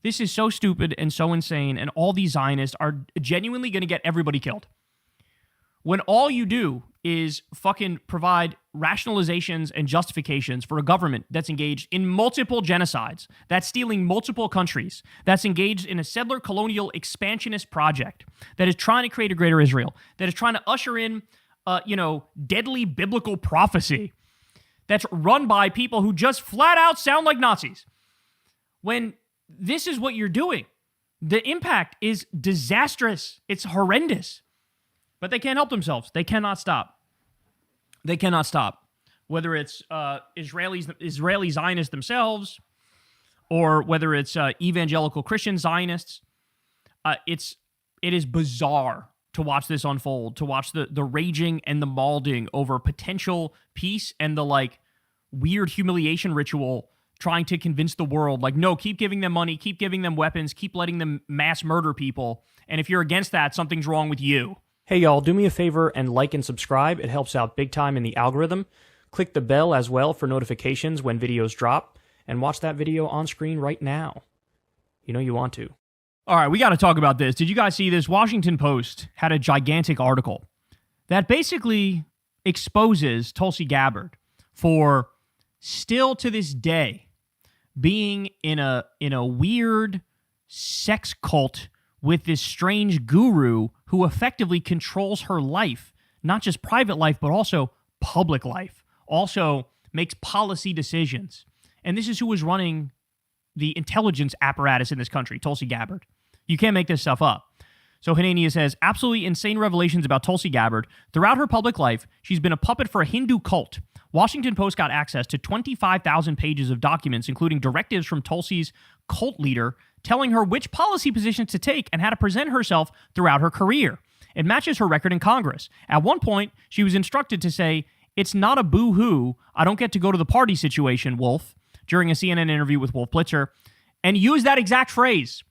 This is so stupid and so insane, and all these Zionists are genuinely going to get everybody killed. When all you do is fucking provide rationalizations and justifications for a government that's engaged in multiple genocides, that's stealing multiple countries, that's engaged in a settler colonial expansionist project, that is trying to create a greater Israel, that is trying to usher in, deadly biblical prophecy, that's run by people who just flat out sound like Nazis. When this is what you're doing, the impact is disastrous. It's horrendous. But they can't help themselves. They cannot stop. They cannot stop. Whether it's Israeli Zionists themselves, or whether it's evangelical Christian Zionists, it is bizarre to watch this unfold, to watch the raging and the mauling over potential peace and the like weird humiliation ritual trying to convince the world, like, no, keep giving them money, keep giving them weapons, keep letting them mass murder people. And if you're against that, something's wrong with you. Hey y'all, do me a favor and like and subscribe. It helps out big time in the algorithm. Click the bell as well for notifications when videos drop, and watch that video on screen right now. You know you want to. All right, we got to talk about this. Did you guys see this? Washington Post had a gigantic article that basically exposes Tulsi Gabbard for still to this day being in a weird sex cult with this strange guru who effectively controls her life, not just private life, but also public life, also makes policy decisions. And this is who is running the intelligence apparatus in this country, Tulsi Gabbard. You can't make this stuff up. So Hanania says, absolutely insane revelations about Tulsi Gabbard. Throughout her public life, she's been a puppet for a Hindu cult. Washington Post got access to 25,000 pages of documents, including directives from Tulsi's cult leader, telling her which policy positions to take and how to present herself throughout her career. It matches her record in Congress. At one point, she was instructed to say, It's not a boo-hoo, I don't get to go to the party situation, Wolf, during a CNN interview with Wolf Blitzer, and used that exact phrase.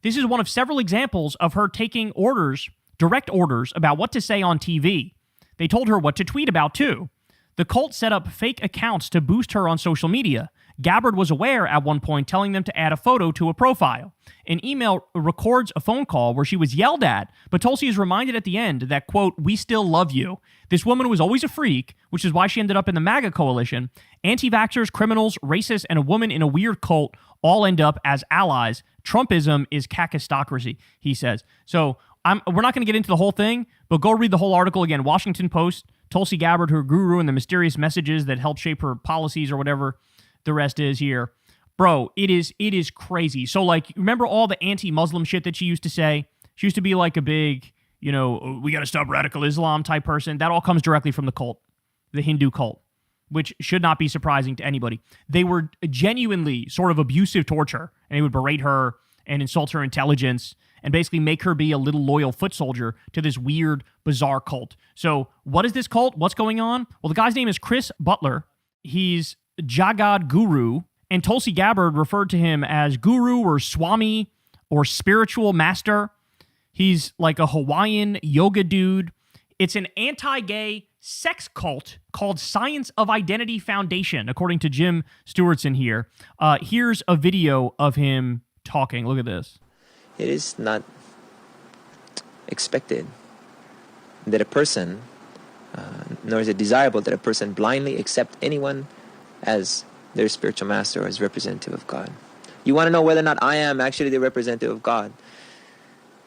This is one of several examples of her taking orders, direct orders, about what to say on TV. They told her what to tweet about, too. The cult set up fake accounts to boost her on social media. Gabbard was aware at one point, telling them to add a photo to a profile. An email records a phone call where she was yelled at, but Tulsi is reminded at the end that, quote, "We still love you." This woman was always a freak, which is why she ended up in the MAGA coalition. Anti-vaxxers, criminals, racists, and a woman in a weird cult all end up as allies. Trumpism is kakistocracy, he says. So we're not going to get into the whole thing, but go read the whole article again. Washington Post, Tulsi Gabbard, her guru, and the mysterious messages that help shape her policies or whatever the rest is here. Bro, it is crazy. So, like, remember all the anti-Muslim shit that she used to say? She used to be like a big, we got to stop radical Islam type person. That all comes directly from the cult, the Hindu cult, which should not be surprising to anybody. They were genuinely sort of abusive towards her, and they would berate her and insult her intelligence and basically make her be a little loyal foot soldier to this weird, bizarre cult. So what is this cult? What's going on? Well, the guy's name is Chris Butler. He's Jagad Guru, and Tulsi Gabbard referred to him as Guru or Swami or spiritual master. He's like a Hawaiian yoga dude. It's an anti-gay sex cult called Science of Identity Foundation, according to Jim Stewartson here. Here's a video of him talking. Look at this. It is not expected that a person, nor is it desirable that a person blindly accept anyone as their spiritual master or as representative of God. You want to know whether or not I am actually the representative of God?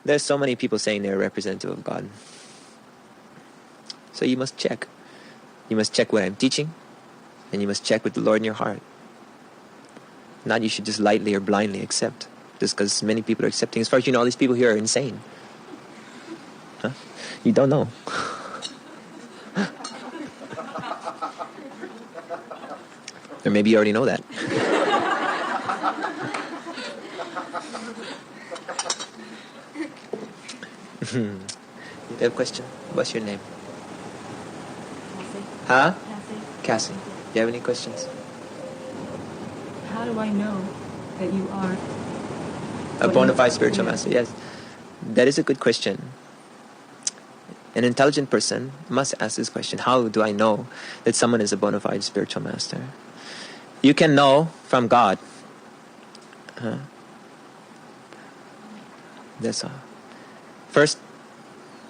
There's so many people saying they're a representative of God. So you must check. You must check what I'm teaching, and you must check with the Lord in your heart. Not you should just lightly or blindly accept, just because many people are accepting. As far as you know, all these people here are insane. Huh? You don't know. Or maybe you already know that. You have a question? What's your name? Cassie. Huh? Cassie. Cassie. Do you have any questions? How do I know that you are A bona fide spiritual master, yes. That is a good question. An intelligent person must ask this question. How do I know that someone is a bona fide spiritual master? You can know from God. That's all. First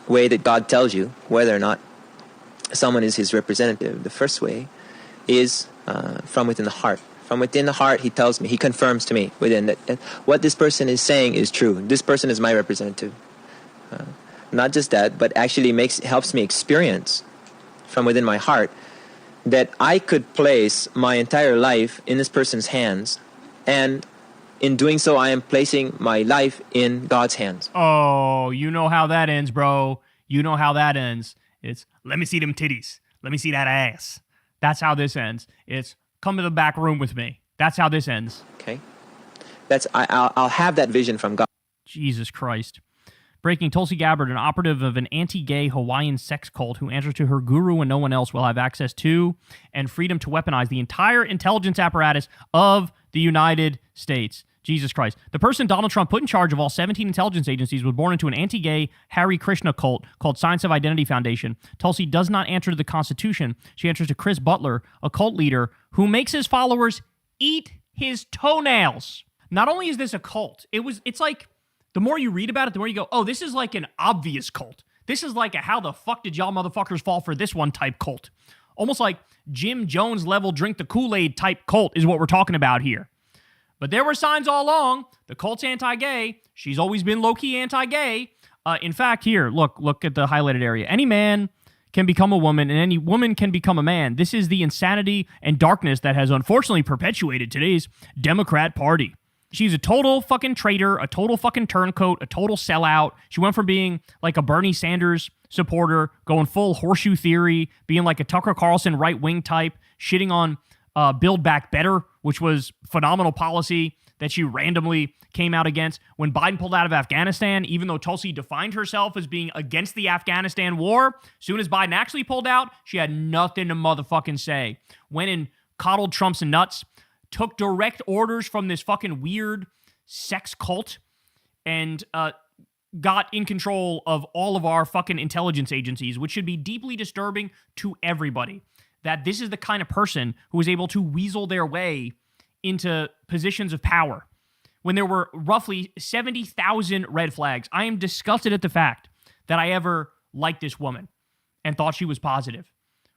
way that God tells you whether or not someone is his representative, the first way is from within the heart. From within the heart, he tells me, he confirms to me within that what this person is saying is true. This person is my representative. Not just that, but actually helps me experience from within my heart that I could place my entire life in this person's hands, and in doing so, I am placing my life in God's hands. Oh, you know how that ends, bro. You know how that ends. It's, let me see them titties. Let me see that ass. That's how this ends. It's, come to the back room with me. That's how this ends. Okay? I'll have that vision from God. Jesus Christ. Breaking: Tulsi Gabbard, an operative of an anti-gay Hawaiian sex cult who answers to her guru and no one else, will have access to and freedom to weaponize the entire intelligence apparatus of the United States. Jesus Christ. The person Donald Trump put in charge of all 17 intelligence agencies was born into an anti-gay Hare Krishna cult called Science of Identity Foundation. Tulsi does not answer to the Constitution. She answers to Chris Butler, a cult leader who makes his followers eat his toenails. Not only is this a cult, it's like, the more you read about it, the more you go, oh, this is like an obvious cult. This is like a how the fuck did y'all motherfuckers fall for this one type cult. Almost like Jim Jones level drink the Kool-Aid type cult is what we're talking about here. But there were signs all along. The cult's anti-gay. She's always been low-key anti-gay. In fact, here, look at the highlighted area. Any man can become a woman, and any woman can become a man. This is the insanity and darkness that has unfortunately perpetuated today's Democrat Party. She's a total fucking traitor, a total fucking turncoat, a total sellout. She went from being like a Bernie Sanders supporter, going full horseshoe theory, being like a Tucker Carlson right-wing type, shitting on Build Back Better, which was phenomenal policy that she randomly came out against. When Biden pulled out of Afghanistan, even though Tulsi defined herself as being against the Afghanistan war, soon as Biden actually pulled out, she had nothing to motherfucking say. Went and coddled Trump's nuts, took direct orders from this fucking weird sex cult, and got in control of all of our fucking intelligence agencies, which should be deeply disturbing to everybody. That this is the kind of person who is able to weasel their way into positions of power when there were roughly 70,000 red flags. I am disgusted at the fact that I ever liked this woman and thought she was positive,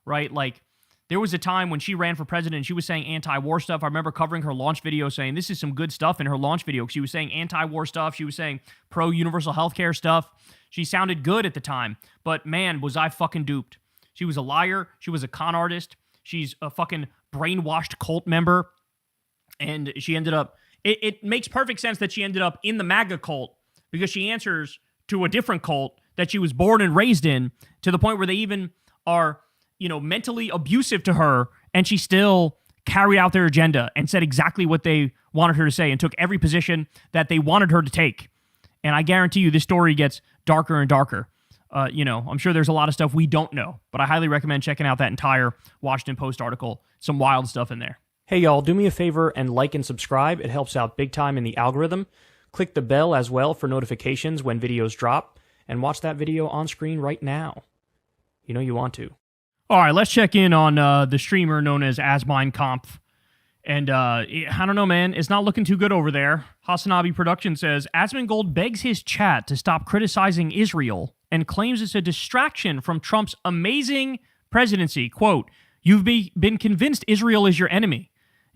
right? Like, there was a time when she ran for president and she was saying anti-war stuff. I remember covering her launch video saying this is some good stuff in her launch video. She was saying anti-war stuff. She was saying pro-universal healthcare stuff. She sounded good at the time, but man, was I fucking duped. She was a liar. She was a con artist. She's a fucking brainwashed cult member. And she ended up, it makes perfect sense that she ended up in the MAGA cult because she answers to a different cult that she was born and raised in, to the point where they even are, mentally abusive to her, and she still carried out their agenda and said exactly what they wanted her to say and took every position that they wanted her to take. And I guarantee you this story gets darker and darker. I'm sure there's a lot of stuff we don't know, but I highly recommend checking out that entire Washington Post article. Some wild stuff in there. Hey y'all, do me a favor and like and subscribe. It helps out big time in the algorithm. Click the bell as well for notifications when videos drop, and watch that video on screen right now. You know you want to. All right, let's check in on the streamer known as Asmongold. And I don't know, man. It's not looking too good over there. Hasanabi Production says, Asmongold begs his chat to stop criticizing Israel and claims it's a distraction from Trump's amazing presidency. Quote, you've been convinced Israel is your enemy.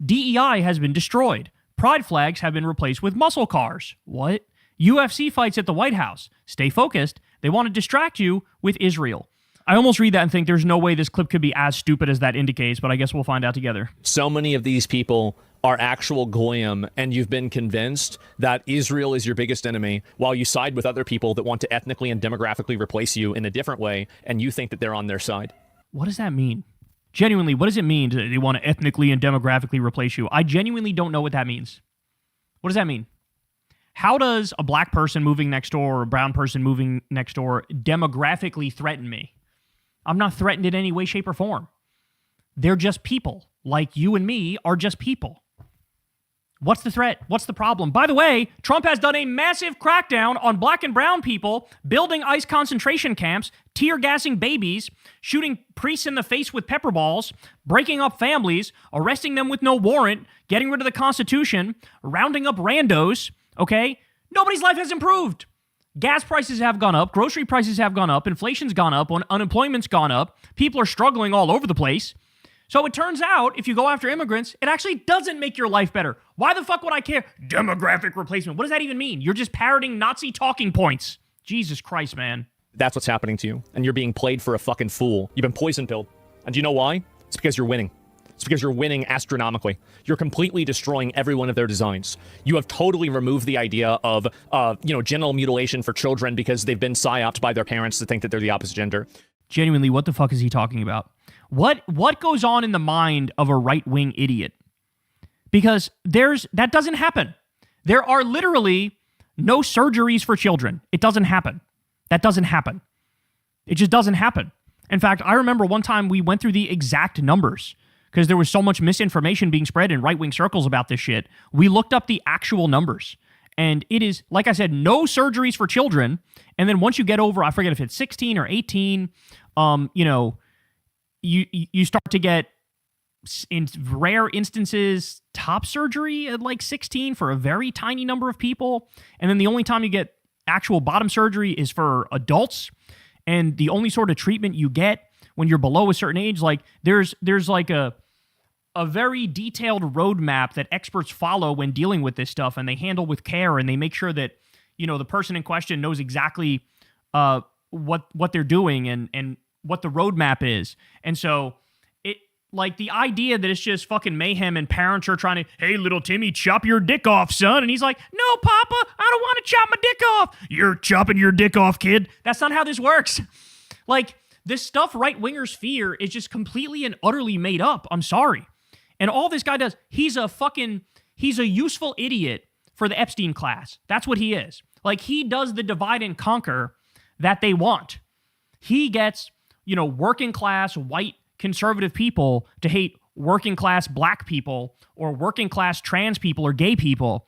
DEI has been destroyed. Pride flags have been replaced with muscle cars. What? UFC fights at the White House. Stay focused. They want to distract you with Israel. I almost read that and think there's no way this clip could be as stupid as that indicates, but I guess we'll find out together. So many of these people are actual goyim, and you've been convinced that Israel is your biggest enemy while you side with other people that want to ethnically and demographically replace you in a different way, and you think that they're on their side. What does that mean? Genuinely, what does it mean they want to ethnically and demographically replace you? I genuinely don't know what that means. What does that mean? How does a black person moving next door or a brown person moving next door demographically threaten me? I'm not threatened in any way, shape, or form. They're just people. Like you and me are just people. What's the threat? What's the problem? By the way, Trump has done a massive crackdown on black and brown people, building ICE concentration camps, tear gassing babies, shooting priests in the face with pepper balls, breaking up families, arresting them with no warrant, getting rid of the Constitution, rounding up randos, okay? Nobody's life has improved. Gas prices have gone up, grocery prices have gone up, inflation's gone up, unemployment's gone up, people are struggling all over the place. So it turns out, if you go after immigrants, it actually doesn't make your life better. Why the fuck would I care? Demographic replacement. What does that even mean? You're just parroting Nazi talking points. Jesus Christ, man. That's what's happening to you, and you're being played for a fucking fool. You've been poison pilled. And do you know why? It's because you're winning. It's because you're winning astronomically. You're completely destroying every one of their designs. You have totally removed the idea of, genital mutilation for children because they've been psyoped by their parents to think that they're the opposite gender. Genuinely, what the fuck is he talking about? What goes on in the mind of a right-wing idiot? Because that doesn't happen. There are literally no surgeries for children. It doesn't happen. That doesn't happen. It just doesn't happen. In fact, I remember one time we went through the exact numbers because there was so much misinformation being spread in right-wing circles about this shit. We looked up the actual numbers. And it is, like I said, no surgeries for children. And then once you get over, I forget if it's 16 or 18, you start to get, in rare instances, top surgery at like 16 for a very tiny number of people. And then the only time you get actual bottom surgery is for adults. And the only sort of treatment you get when you're below a certain age, like there's like a very detailed roadmap that experts follow when dealing with this stuff, and they handle with care, and they make sure that, the person in question knows exactly what they're doing and what the roadmap is. And so like the idea that it's just fucking mayhem and parents are trying to, hey, little Timmy, chop your dick off, son. And he's like, no, Papa, I don't want to chop my dick off. You're chopping your dick off, kid. That's not how this works. Like, this stuff right-wingers fear is just completely and utterly made up. I'm sorry. And all this guy does, he's a fucking, He's a useful idiot for the Epstein class. That's what he is. Like, he does the divide and conquer that they want. He gets, working class, white, conservative people to hate working class black people or working class trans people or gay people.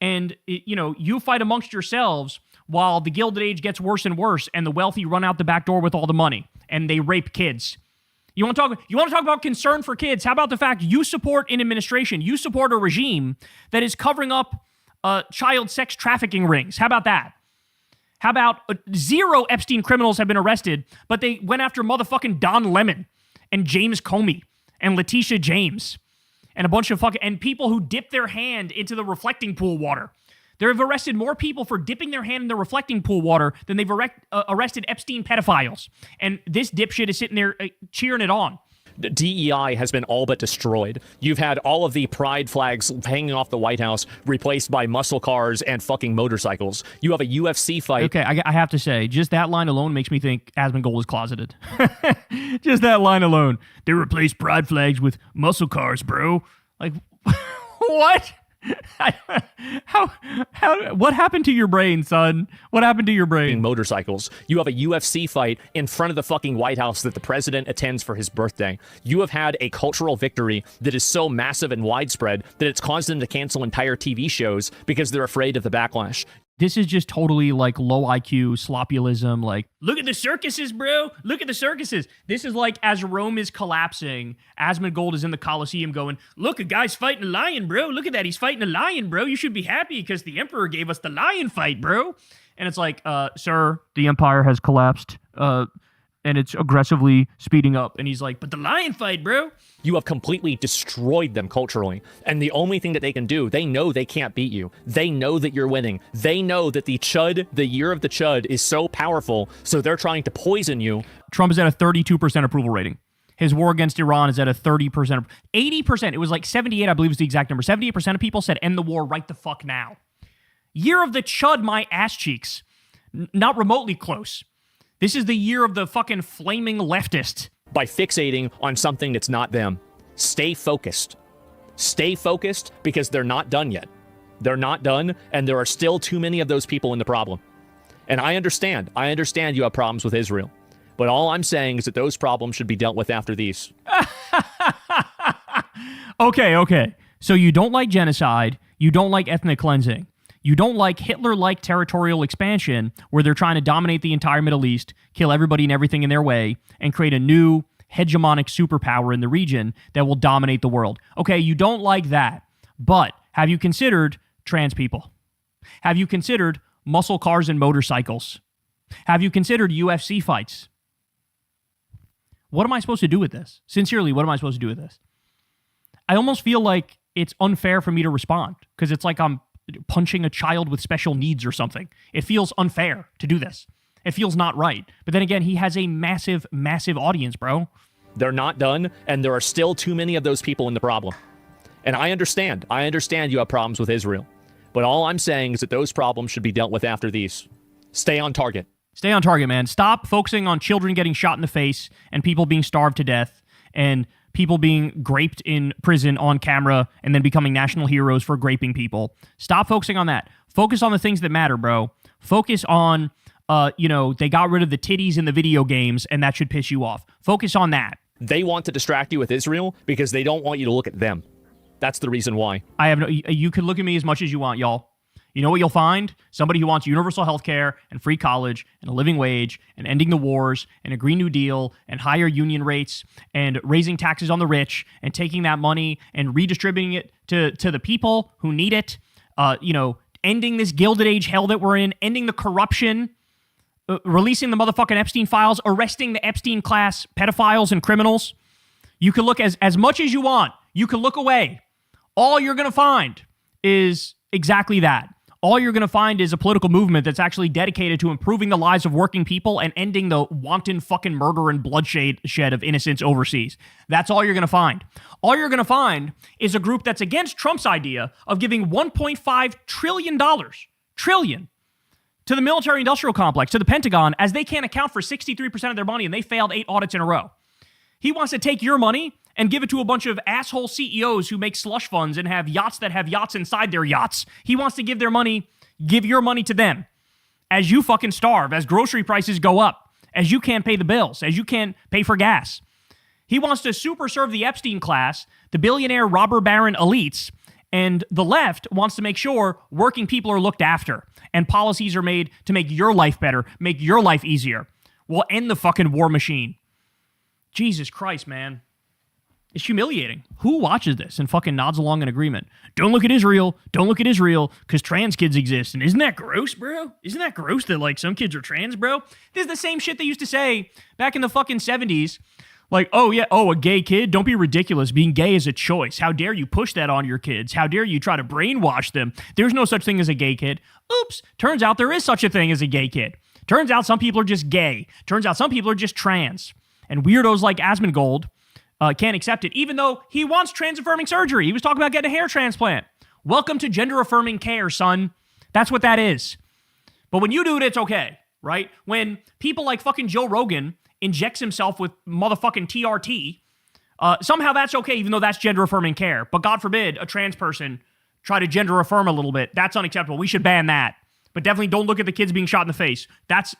And, you fight amongst yourselves while the Gilded Age gets worse and worse and the wealthy run out the back door with all the money and they rape kids. You want to talk about concern for kids? How about the fact you support an administration, you support a regime that is covering up child sex trafficking rings? How about that? How about 0 Epstein criminals have been arrested, but they went after motherfucking Don Lemon and James Comey and Letitia James and a bunch of and people who dip their hand into the reflecting pool water. They've arrested more people for dipping their hand in the reflecting pool water than they've arrested Epstein pedophiles. And this dipshit is sitting there cheering it on. DEI has been all but destroyed. You've had all of the pride flags hanging off the White House replaced by muscle cars and fucking motorcycles. You have a UFC fight. Okay, I have to say, just that line alone makes me think Asmongold is closeted. Just that line alone. They replaced pride flags with muscle cars, bro. Like, what? What happened to your brain, son? What happened to your brain? Motorcycles. You have a UFC fight in front of the fucking White House that the president attends for his birthday. You have had a cultural victory that is so massive and widespread that it's caused them to cancel entire TV shows because they're afraid of the backlash. This is just totally like low IQ slopulism. Like, look at the circuses, bro. Look at the circuses. This is like as Rome is collapsing, Asmongold is in the Colosseum going, look, a guy's fighting a lion, bro. Look at that. He's fighting a lion, bro. You should be happy because the emperor gave us the lion fight, bro. And it's like, sir, the empire has collapsed. And it's aggressively speeding up. And he's like, but the lion fight, bro. You have completely destroyed them culturally. And the only thing that they can do, they know they can't beat you. They know that you're winning. They know that the Chud, the year of the Chud, is so powerful, so they're trying to poison you. Trump is at a 32% approval rating. His war against Iran is at a 30%. 80%, it was like 78, I believe is the exact number. 78% of people said end the war right the fuck now. Year of the Chud, my ass cheeks. Not remotely close. This is the year of the fucking flaming leftist. By fixating on something that's not them. Stay focused. Stay focused because they're not done yet. They're not done, and there are still too many of those people in the problem. And I understand you have problems with Israel. But all I'm saying is that those problems should be dealt with after these. Okay. So you don't like genocide. You don't like ethnic cleansing. You don't like Hitler-like territorial expansion where they're trying to dominate the entire Middle East, kill everybody and everything in their way, and create a new hegemonic superpower in the region that will dominate the world. Okay, you don't like that. But have you considered trans people? Have you considered muscle cars and motorcycles? Have you considered UFC fights? What am I supposed to do with this? Sincerely, what am I supposed to do with this? I almost feel like it's unfair for me to respond because it's like I'm punching a child with special needs or something. It feels unfair to do this. It feels not right. But then again, he has a massive, massive audience, bro. They're not done, and there are still too many of those people in the problem. And I understand you have problems with Israel. But all I'm saying is that those problems should be dealt with after these. Stay on target. Stay on target, man. Stop focusing on children getting shot in the face and people being starved to death and people being graped in prison on camera and then becoming national heroes for graping people. Stop focusing on that. Focus on the things that matter, bro. Focus on, they got rid of the titties in the video games and that should piss you off. Focus on that. They want to distract you with Israel because they don't want you to look at them. That's the reason why. You can look at me as much as you want, y'all. You know what you'll find? Somebody who wants universal health care and free college and a living wage and ending the wars and a Green New Deal and higher union rates and raising taxes on the rich and taking that money and redistributing it to the people who need it, ending this Gilded Age hell that we're in, ending the corruption, releasing the motherfucking Epstein files, arresting the Epstein class pedophiles and criminals. You can look as much as you want. You can look away. All you're going to find is exactly that. All you're going to find is a political movement that's actually dedicated to improving the lives of working people and ending the wanton fucking murder and bloodshed of innocents overseas. That's all you're going to find. All you're going to find is a group that's against Trump's idea of giving $1.5 trillion to the military-industrial complex, to the Pentagon, as they can't account for 63% of their money and they failed 8 audits in a row. He wants to take your money and give it to a bunch of asshole CEOs who make slush funds and have yachts that have yachts inside their yachts. He wants to give your money to them as you fucking starve, as grocery prices go up, as you can't pay the bills, as you can't pay for gas. He wants to super serve the Epstein class, the billionaire robber baron elites, and the left wants to make sure working people are looked after and policies are made to make your life better, make your life easier. We'll end the fucking war machine. Jesus Christ, man. It's humiliating. Who watches this and fucking nods along in agreement? Don't look at Israel. Don't look at Israel because trans kids exist. And isn't that gross, bro? Isn't that gross that, like, some kids are trans, bro? This is the same shit they used to say back in the fucking 70s. Like, oh, yeah, oh, a gay kid? Don't be ridiculous. Being gay is a choice. How dare you push that on your kids? How dare you try to brainwash them? There's no such thing as a gay kid. Oops. Turns out there is such a thing as a gay kid. Turns out some people are just gay. Turns out some people are just trans. And weirdos like Asmongold can't accept it, even though he wants trans-affirming surgery. He was talking about getting a hair transplant. Welcome to gender-affirming care, son. That's what that is. But when you do it, it's okay, right? When people like fucking Joe Rogan injects himself with motherfucking TRT, somehow that's okay, even though that's gender-affirming care. But God forbid a trans person try to gender-affirm a little bit. That's unacceptable. We should ban that. But definitely don't look at the kids being shot in the face. That's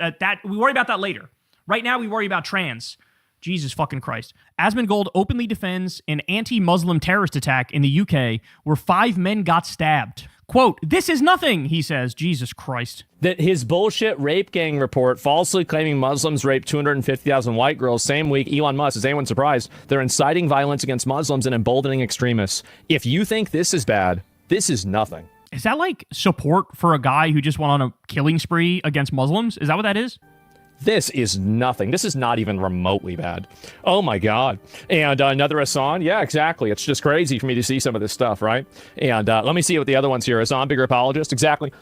we worry about that later. Right now, we worry about trans. Jesus fucking Christ. Asmongold openly defends an anti-Muslim terrorist attack in the UK where 5 men got stabbed. Quote, "This is nothing," he says. Jesus Christ. That his bullshit rape gang report falsely claiming Muslims raped 250,000 white girls same week, Elon Musk, is anyone surprised? They're inciting violence against Muslims and emboldening extremists. If you think this is bad, this is nothing. Is that like support for a guy who just went on a killing spree against Muslims? Is that what that is? This is nothing. This is not even remotely bad. Oh my God. And another Hassan? Yeah, exactly. It's just crazy for me to see some of this stuff, right? And let me see what the other ones here. Hassan, bigger apologist? Exactly.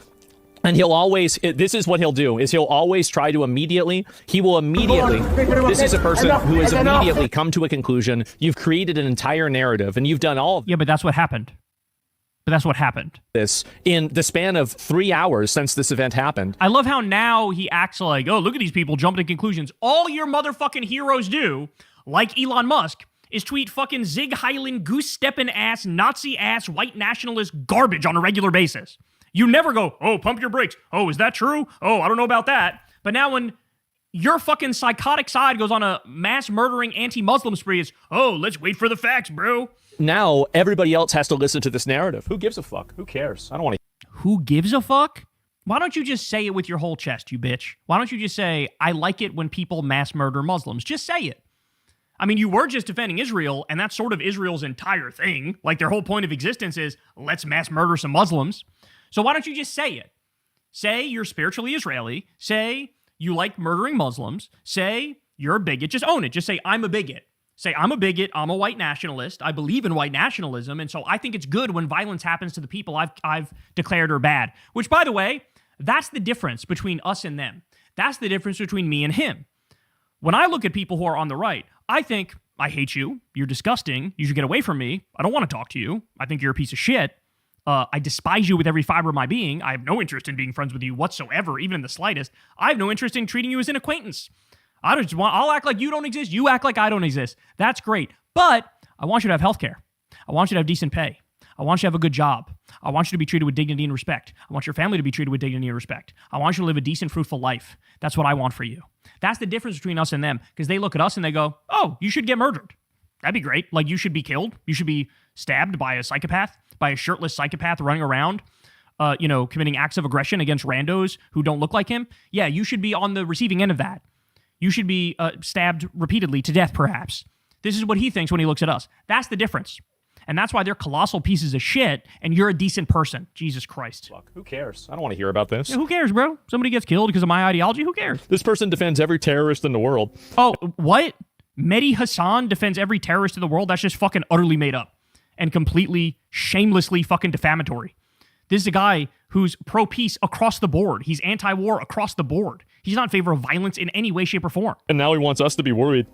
And he'll always, this is what he'll do, is he'll always try to this is a person who has immediately come to a conclusion. You've created an entire narrative and you've done all of Yeah, but that's what happened. This in the span of 3 hours since this event happened. I love how now he acts like, oh, look at these people jumping to conclusions. All your motherfucking heroes do, like Elon Musk, is tweet fucking Zig Heiling, goose-stepping ass, Nazi-ass, white nationalist garbage on a regular basis. You never go, oh, pump your brakes. Oh, is that true? Oh, I don't know about that. But now when your fucking psychotic side goes on a mass murdering anti-Muslim spree, it's, oh, let's wait for the facts, bro. Now everybody else has to listen to this narrative. Who gives a fuck? Who cares? I don't want to. Who gives a fuck? Why don't you just say it with your whole chest, you bitch? Why don't you just say, I like it when people mass murder Muslims? Just say it. I mean, you were just defending Israel, and that's sort of Israel's entire thing. Like, their whole point of existence is, let's mass murder some Muslims. So why don't you just say it? Say you're spiritually Israeli. Say you like murdering Muslims. Say you're a bigot. Just own it. Just say, I'm a bigot. Say, I'm a bigot, I'm a white nationalist, I believe in white nationalism, and so I think it's good when violence happens to the people I've declared are bad. Which, by the way, that's the difference between us and them. That's the difference between me and him. When I look at people who are on the right, I think, I hate you, you're disgusting, you should get away from me, I don't want to talk to you, I think you're a piece of shit, I despise you with every fiber of my being, I have no interest in being friends with you whatsoever, even in the slightest, I have no interest in treating you as an acquaintance. I'll act like you don't exist. You act like I don't exist. That's great. But I want you to have health care. I want you to have decent pay. I want you to have a good job. I want you to be treated with dignity and respect. I want your family to be treated with dignity and respect. I want you to live a decent, fruitful life. That's what I want for you. That's the difference between us and them, because they look at us and they go, oh, you should get murdered. That'd be great. Like, you should be killed. You should be stabbed by a psychopath, by a shirtless psychopath running around, committing acts of aggression against randos who don't look like him. Yeah, you should be on the receiving end of that. You should be stabbed repeatedly to death, perhaps. This is what he thinks when he looks at us. That's the difference. And that's why they're colossal pieces of shit, and you're a decent person. Jesus Christ. Fuck, who cares? I don't want to hear about this. Yeah, who cares, bro? Somebody gets killed because of my ideology? Who cares? This person defends every terrorist in the world. Oh, what? Mehdi Hassan defends every terrorist in the world? That's just fucking utterly made up and completely, shamelessly fucking defamatory. This is a guy who's pro-peace across the board. He's anti-war across the board. He's not in favor of violence in any way, shape, or form. And now he wants us to be worried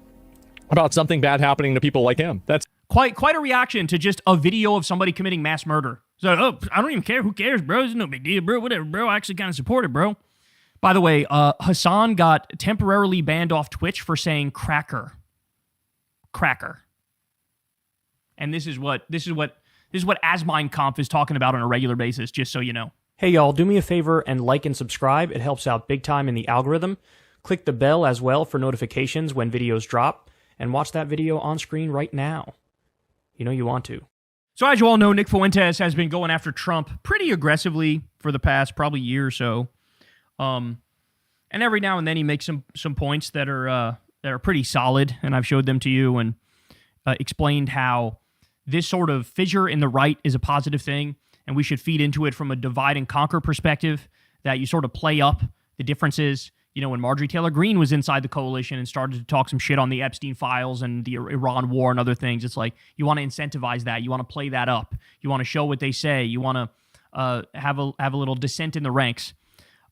about something bad happening to people like him. That's quite a reaction to just a video of somebody committing mass murder. So, oh, I don't even care. Who cares, bro? It's no big deal, bro. Whatever, bro. I actually kind of support it, bro. By the way, Hassan got temporarily banned off Twitch for saying cracker. Cracker. And this is what Asmongold is talking about on a regular basis, just so you know. Hey y'all, do me a favor and like and subscribe. It helps out big time in the algorithm. Click the bell as well for notifications when videos drop, and watch that video on screen right now. You know you want to. So as you all know, Nick Fuentes has been going after Trump pretty aggressively for the past probably year or so. And every now and then he makes some points that are pretty solid, and I've showed them to you and explained how this sort of fissure in the right is a positive thing, and we should feed into it from a divide and conquer perspective, that you sort of play up the differences. You know, when Marjorie Taylor Greene was inside the coalition and started to talk some shit on the Epstein files and the Iran war and other things, it's like you want to incentivize that. You want to play that up. You want to show what they say. You want to have a little dissent in the ranks.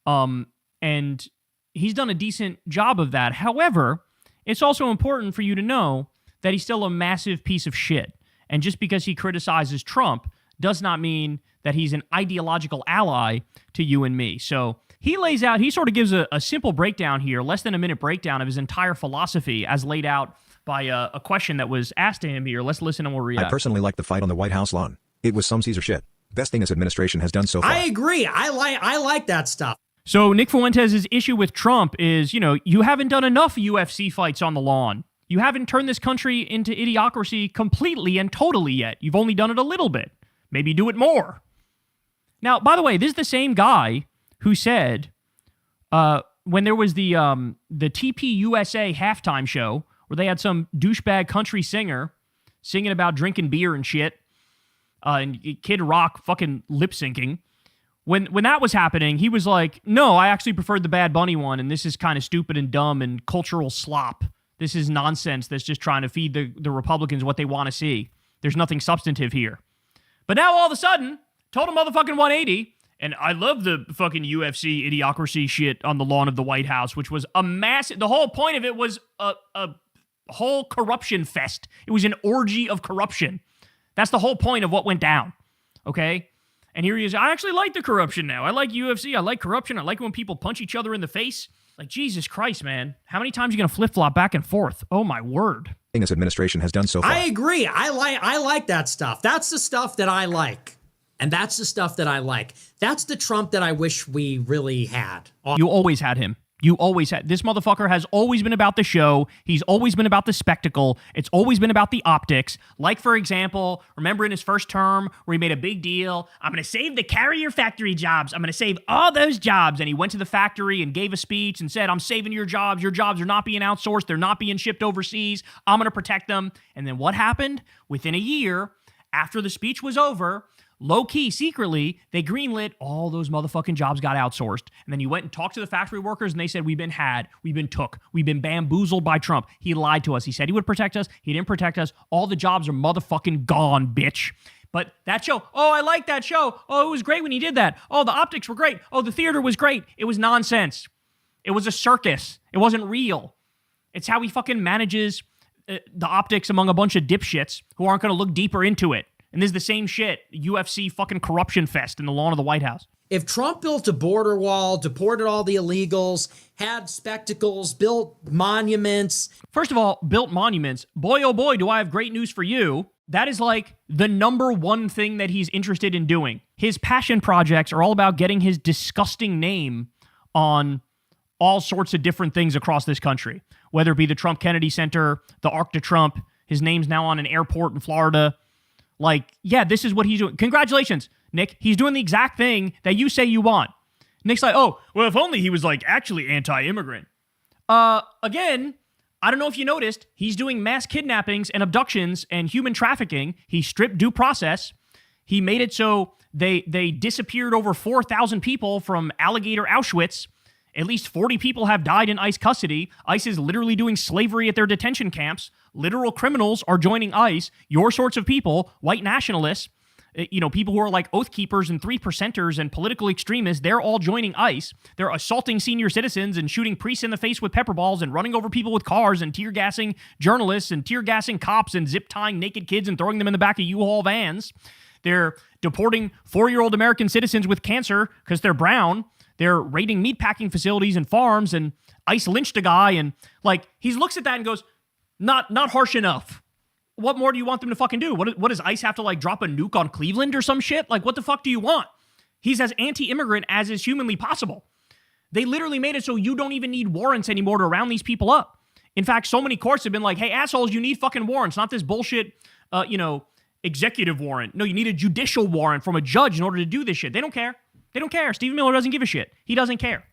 And he's done a decent job of that. However, it's also important for you to know that he's still a massive piece of shit. And just because he criticizes Trump does not mean that he's an ideological ally to you and me. So he sort of gives a simple breakdown here, less than a minute breakdown of his entire philosophy as laid out by a question that was asked to him here. Let's listen and we'll react. I personally like the fight on the White House lawn. It was some Caesar shit. Best thing this administration has done so far. I agree. I like that stuff. So Nick Fuentes' issue with Trump is, you haven't done enough UFC fights on the lawn. You haven't turned this country into idiocracy completely and totally yet. You've only done it a little bit. Maybe do it more. Now, by the way, this is the same guy who said when there was the TPUSA halftime show where they had some douchebag country singer singing about drinking beer and shit, and Kid Rock fucking lip syncing. When that was happening, he was like, no, I actually preferred the Bad Bunny one, and this is kind of stupid and dumb and cultural slop. This is nonsense that's just trying to feed the Republicans what they want to see. There's nothing substantive here. But now all of a sudden, total motherfucking 180, and I love the fucking UFC idiocracy shit on the lawn of the White House, which was a massive... The whole point of it was a whole corruption fest. It was an orgy of corruption. That's the whole point of what went down, okay? And here he is. I actually like the corruption now. I like UFC. I like corruption. I like when people punch each other in the face. Like, Jesus Christ, man. How many times are you going to flip-flop back and forth? Oh, my word. Thing this administration has done so far. I agree. I like that stuff. That's the stuff that I like. And that's the stuff that I like. That's the Trump that I wish we really had. You always had him. You always had. This motherfucker has always been about the show. He's always been about the spectacle. It's always been about the optics. Like, for example, remember in his first term where he made a big deal, I'm going to save the carrier factory jobs. I'm going to save all those jobs. And he went to the factory and gave a speech and said, I'm saving your jobs. Your jobs are not being outsourced. They're not being shipped overseas. I'm going to protect them. And then what happened? Within a year, after the speech was over, low-key, secretly, they greenlit all those motherfucking jobs got outsourced. And then you went and talked to the factory workers, and they said, we've been had, we've been took, we've been bamboozled by Trump. He lied to us. He said he would protect us. He didn't protect us. All the jobs are motherfucking gone, bitch. But that show, oh, I like that show. Oh, it was great when he did that. Oh, the optics were great. Oh, the theater was great. It was nonsense. It was a circus. It wasn't real. It's how he fucking manages the optics among a bunch of dipshits who aren't going to look deeper into it. And this is the same shit, UFC fucking corruption fest in the lawn of the White House. If Trump built a border wall, deported all the illegals, had spectacles, built monuments. First of all, built monuments. Boy, oh boy, do I have great news for you. That is like the number one thing that he's interested in doing. His passion projects are all about getting his disgusting name on all sorts of different things across this country. Whether it be the Trump Kennedy Center, the Arc de Trump, his name's now on an airport in Florida. Like, yeah, this is what he's doing. Congratulations, Nick. He's doing the exact thing that you say you want. Nick's like, oh, well, if only he was, like, actually anti-immigrant. Again, I don't know if you noticed, he's doing mass kidnappings and abductions and human trafficking. He stripped due process. He made it so they disappeared over 4,000 people from Alligator Auschwitz. At least 40 people have died in ICE custody. ICE is literally doing slavery at their detention camps. Literal criminals are joining ICE. Your sorts of people, white nationalists, people who are like oath keepers and 3%ers and political extremists, they're all joining ICE. They're assaulting senior citizens and shooting priests in the face with pepper balls and running over people with cars and tear gassing journalists and tear gassing cops and zip tying naked kids and throwing them in the back of U-Haul vans. They're deporting 4-year-old American citizens with cancer because they're brown. They're raiding meatpacking facilities and farms, and ICE lynched a guy, and like he looks at that and goes, not harsh enough. what more do you want them to fucking do? What does ICE have to like drop a nuke on Cleveland or some shit? Like, what the fuck do you want? He's as anti-immigrant as is humanly possible. They literally made it so you don't even need warrants anymore to round these people up. In fact, so many courts have been like, hey, assholes, you need fucking warrants, not this bullshit, executive warrant. No, you need a judicial warrant from a judge in order to do this shit. They don't care. They don't care. Stephen Miller doesn't give a shit. He doesn't care.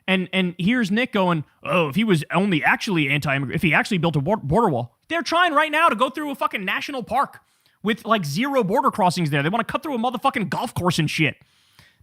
And here's Nick going, oh, if he was only actually anti-immigrant, if he actually built a border wall. They're trying right now to go through a fucking national park with like 0 border crossings there. They want to cut through a motherfucking golf course and shit.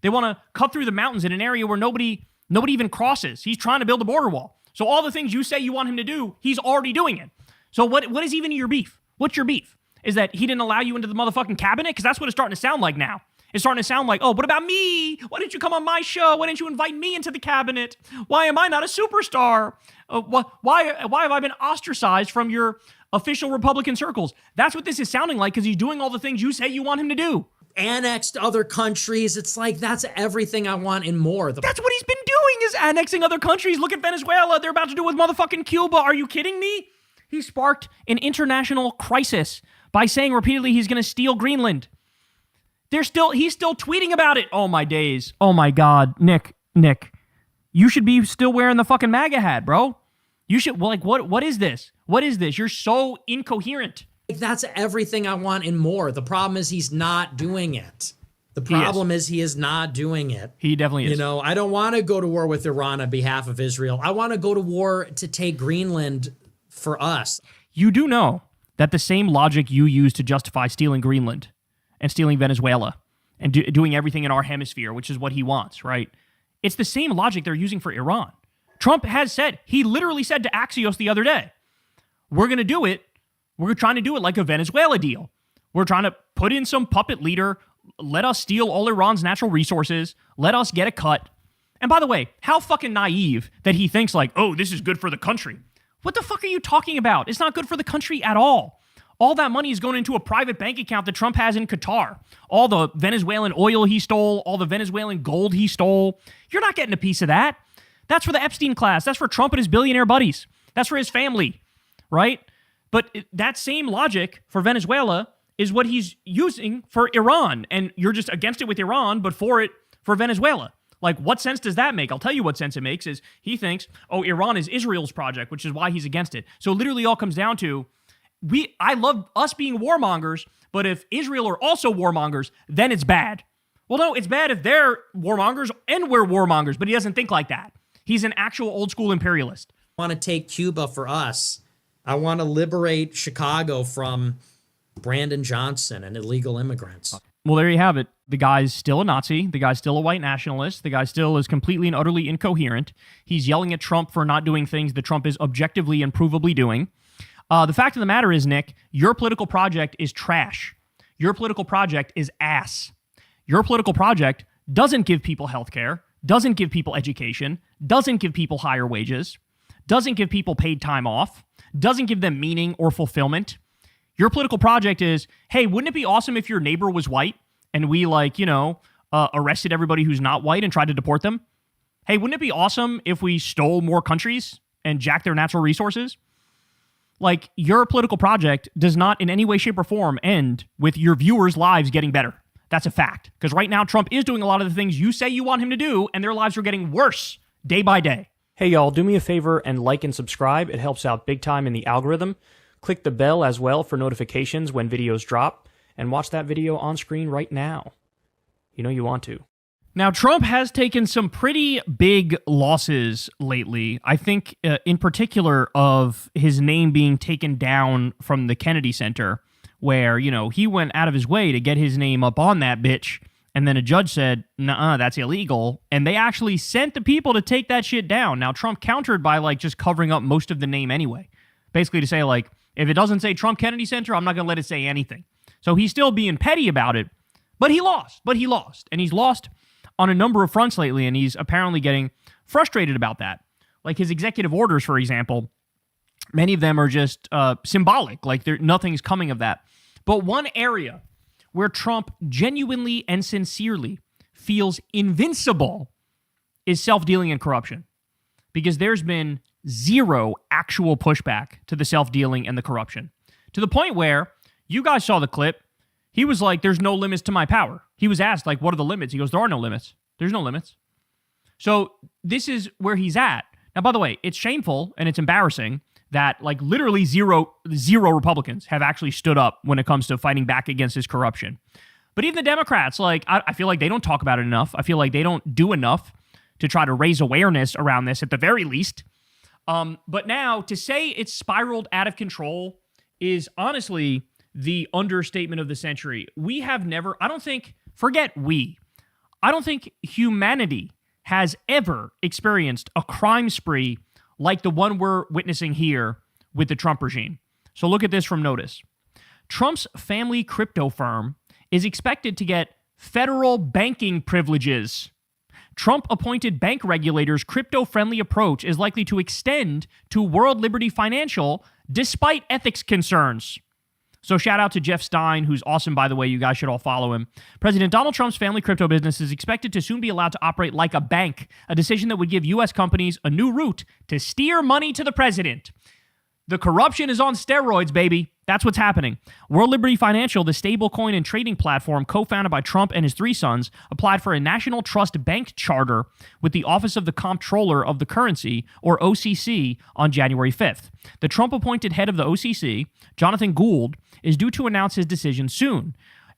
They want to cut through the mountains in an area where nobody even crosses. He's trying to build a border wall. So all the things you say you want him to do, he's already doing it. So what is even your beef? What's your beef? Is that he didn't allow you into the motherfucking cabinet? Because that's what it's starting to sound like now. It's starting to sound like, oh, what about me? Why didn't you come on my show? Why didn't you invite me into the cabinet? Why am I not a superstar? Why have I been ostracized from your official Republican circles? That's what this is sounding like because he's doing all the things you say you want him to do. Annexed other countries. It's like, that's everything I want and more. That's what he's been doing, is annexing other countries. Look at Venezuela. They're about to do with motherfucking Cuba. Are you kidding me? He sparked an international crisis by saying repeatedly he's going to steal Greenland. He's still tweeting about it. Oh, my days. Oh, my God. Nick, you should be still wearing the fucking MAGA hat, bro. You should, what is this? What is this? You're so incoherent. That's everything I want and more. The problem is he's not doing it. The problem is he is not doing it. He definitely is. You know, I don't want to go to war with Iran on behalf of Israel. I want to go to war to take Greenland for us. You do know that the same logic you use to justify stealing Greenland and stealing Venezuela and doing everything in our hemisphere, which is what he wants, right? It's the same logic they're using for Iran. Trump has said, he literally said to Axios the other day, we're going to do it. We're trying to do it like a Venezuela deal. We're trying to put in some puppet leader, let us steal all Iran's natural resources, let us get a cut. And by the way, how fucking naive that he thinks like, oh, this is good for the country. What the fuck are you talking about? It's not good for the country at all. All that money is going into a private bank account that Trump has in Qatar. All the Venezuelan oil he stole, all the Venezuelan gold he stole. You're not getting a piece of that. That's for the Epstein class. That's for Trump and his billionaire buddies. That's for his family, right? But that same logic for Venezuela is what he's using for Iran. And you're just against it with Iran, but for it for Venezuela. Like, what sense does that make? I'll tell you what sense it makes is he thinks, oh, Iran is Israel's project, which is why he's against it. So literally all comes down to, I love us being warmongers, but if Israel are also warmongers, then it's bad. Well, no, it's bad if they're warmongers and we're warmongers, but he doesn't think like that. He's an actual old school imperialist. I want to take Cuba for us. I want to liberate Chicago from Brandon Johnson and illegal immigrants. Well, there you have it. The guy's still a Nazi. The guy's still a white nationalist. The guy still is completely and utterly incoherent. He's yelling at Trump for not doing things that Trump is objectively and provably doing. The fact of the matter is, Nick, your political project is trash. Your political project is ass. Your political project doesn't give people health care, doesn't give people education, doesn't give people higher wages, doesn't give people paid time off, doesn't give them meaning or fulfillment. Your political project is, hey, wouldn't it be awesome if your neighbor was white and we arrested everybody who's not white and tried to deport them? Hey, wouldn't it be awesome if we stole more countries and jacked their natural resources? Like, your political project does not in any way, shape, or form end with your viewers' lives getting better. That's a fact. Because right now, Trump is doing a lot of the things you say you want him to do, and their lives are getting worse day by day. Hey, y'all, do me a favor and like and subscribe. It helps out big time in the algorithm. Click the bell as well for notifications when videos drop, and watch that video on screen right now. You know you want to. Now, Trump has taken some pretty big losses lately. I think in particular of his name being taken down from the Kennedy Center, where, he went out of his way to get his name up on that bitch, and then a judge said, nuh-uh, that's illegal, and they actually sent the people to take that shit down. Now, Trump countered by, just covering up most of the name anyway. Basically to say, if it doesn't say Trump Kennedy Center, I'm not going to let it say anything. So he's still being petty about it, but he lost. And he's lost on a number of fronts lately, and he's apparently getting frustrated about that. Like his executive orders, for example, many of them are just symbolic, nothing's coming of that. But one area where Trump genuinely and sincerely feels invincible is self-dealing and corruption. Because there's been zero actual pushback to the self-dealing and the corruption. to the point where you guys saw the clip. He was like, there's no limits to my power. He was asked, like, what are the limits? He goes, there are no limits. There's no limits. So this is where he's at. Now, by the way, it's shameful and it's embarrassing that like literally zero Republicans have actually stood up when it comes to fighting back against this corruption. But even the Democrats, like, I feel like they don't talk about it enough. I feel like they don't do enough to try to raise awareness around this at the very least. But now to say it's spiraled out of control is honestly the understatement of the century. We have never, I don't think humanity has ever experienced a crime spree like the one we're witnessing here with the Trump regime. So look at this from Notice. Trump's family crypto firm is expected to get federal banking privileges. Trump-appointed bank regulators' crypto-friendly approach is likely to extend to World Liberty Financial despite ethics concerns. So shout out to Jeff Stein, who's awesome, by the way. You guys should all follow him. President Donald Trump's family crypto business is expected to soon be allowed to operate like a bank, a decision that would give U.S. companies a new route to steer money to the president. The corruption is on steroids, baby. That's what's happening. World Liberty Financial, the stablecoin and trading platform co-founded by Trump and his three sons, applied for a national trust bank charter with the Office of the Comptroller of the Currency, or OCC, on January 5th. The Trump-appointed head of the OCC, Jonathan Gould, is due to announce his decision soon.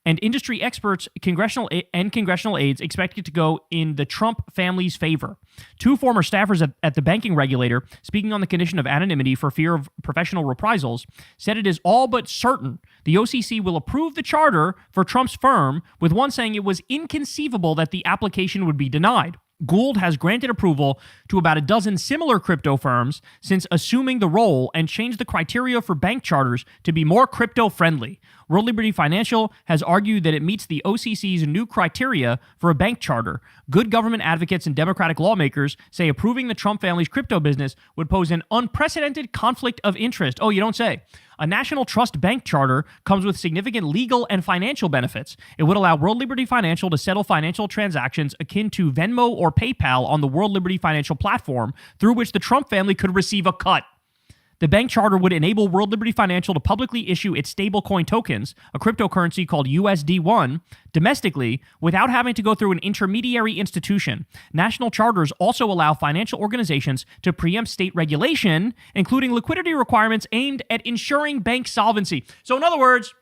And industry experts, congressional aides expect it to go in the Trump family's favor. Two former staffers at the banking regulator, speaking on the condition of anonymity for fear of professional reprisals, said it is all but certain the OCC will approve the charter for Trump's firm, with one saying it was inconceivable that the application would be denied. Gould has granted approval to about a dozen similar crypto firms since assuming the role and changed the criteria for bank charters to be more crypto-friendly. World Liberty Financial has argued that it meets the OCC's new criteria for a bank charter. Good government advocates and Democratic lawmakers say approving the Trump family's crypto business would pose an unprecedented conflict of interest. Oh, you don't say. A national trust bank charter comes with significant legal and financial benefits. It would allow World Liberty Financial to settle financial transactions akin to Venmo or PayPal on the World Liberty Financial platform, through which the Trump family could receive a cut. The bank charter would enable World Liberty Financial to publicly issue its stablecoin tokens, a cryptocurrency called USD1, domestically without having to go through an intermediary institution. National charters also allow financial organizations to preempt state regulation, including liquidity requirements aimed at ensuring bank solvency. So in other words,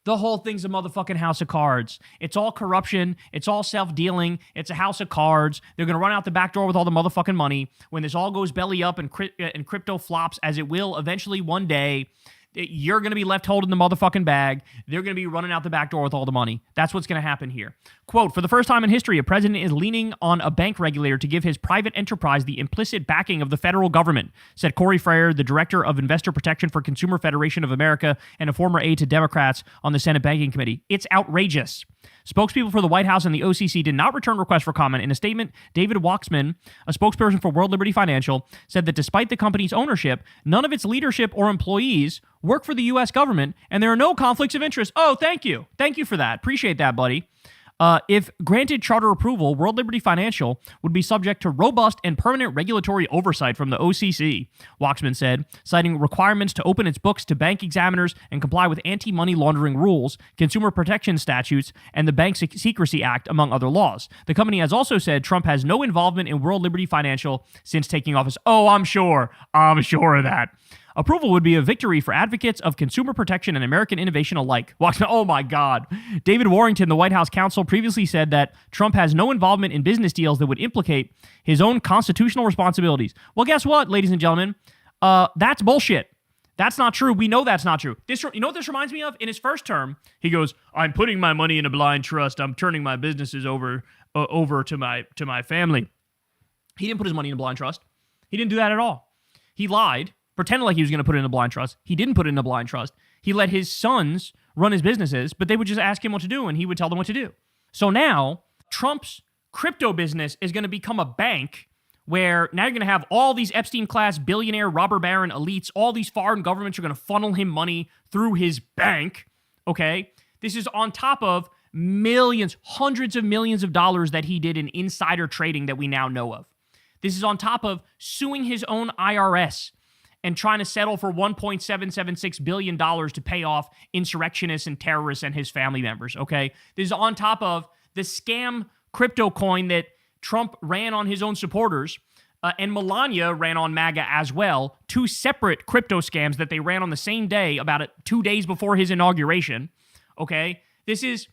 the whole thing's a motherfucking house of cards. It's all corruption. It's all self-dealing. It's a house of cards. They're going to run out the back door with all the motherfucking money. When this all goes belly up and crypto flops, as it will eventually one day, you're going to be left holding the motherfucking bag. They're going to be running out the back door with all the money. That's what's going to happen here. Quote, for the first time in history, a president is leaning on a bank regulator to give his private enterprise the implicit backing of the federal government, said Corey Freyer, the director of Investor Protection for Consumer Federation of America and a former aide to Democrats on the Senate Banking Committee. It's outrageous. Spokespeople for the White House and the OCC did not return requests for comment. In a statement, David Waxman, a spokesperson for World Liberty Financial, said that despite the company's ownership, none of its leadership or employees work for the U.S. government, and there are no conflicts of interest. Oh, thank you. Thank you for that. Appreciate that, buddy. If granted charter approval, World Liberty Financial would be subject to robust and permanent regulatory oversight from the OCC, Waxman said, citing requirements to open its books to bank examiners and comply with anti-money laundering rules, consumer protection statutes, and the Bank Secrecy Act, among other laws. The company has also said Trump has no involvement in World Liberty Financial since taking office. Oh, I'm sure of that. Approval would be a victory for advocates of consumer protection and American innovation alike. Oh my God. David Warrington, the White House counsel, previously said that Trump has no involvement in business deals that would implicate his own constitutional responsibilities. Well, guess what, ladies and gentlemen? That's bullshit. That's not true. We know that's not true. You know what this reminds me of? In his first term, he goes, I'm putting my money in a blind trust. I'm turning my businesses over to my family. He didn't put his money in a blind trust. He didn't do that at all. He lied. Pretended like he was going to put it in a blind trust. He didn't put it in a blind trust. He let his sons run his businesses, but they would just ask him what to do, and he would tell them what to do. So now, Trump's crypto business is going to become a bank where now you're going to have all these Epstein-class billionaire, robber baron elites, all these foreign governments are going to funnel him money through his bank, okay? This is on top of millions, hundreds of millions of dollars that he did in insider trading that we now know of. This is on top of suing his own IRS and trying to settle for $1.776 billion to pay off insurrectionists and terrorists and his family members, okay? This is on top of the scam crypto coin that Trump ran on his own supporters, and Melania ran on MAGA as well, two separate crypto scams that they ran on the same day, about 2 days before his inauguration, okay? This is,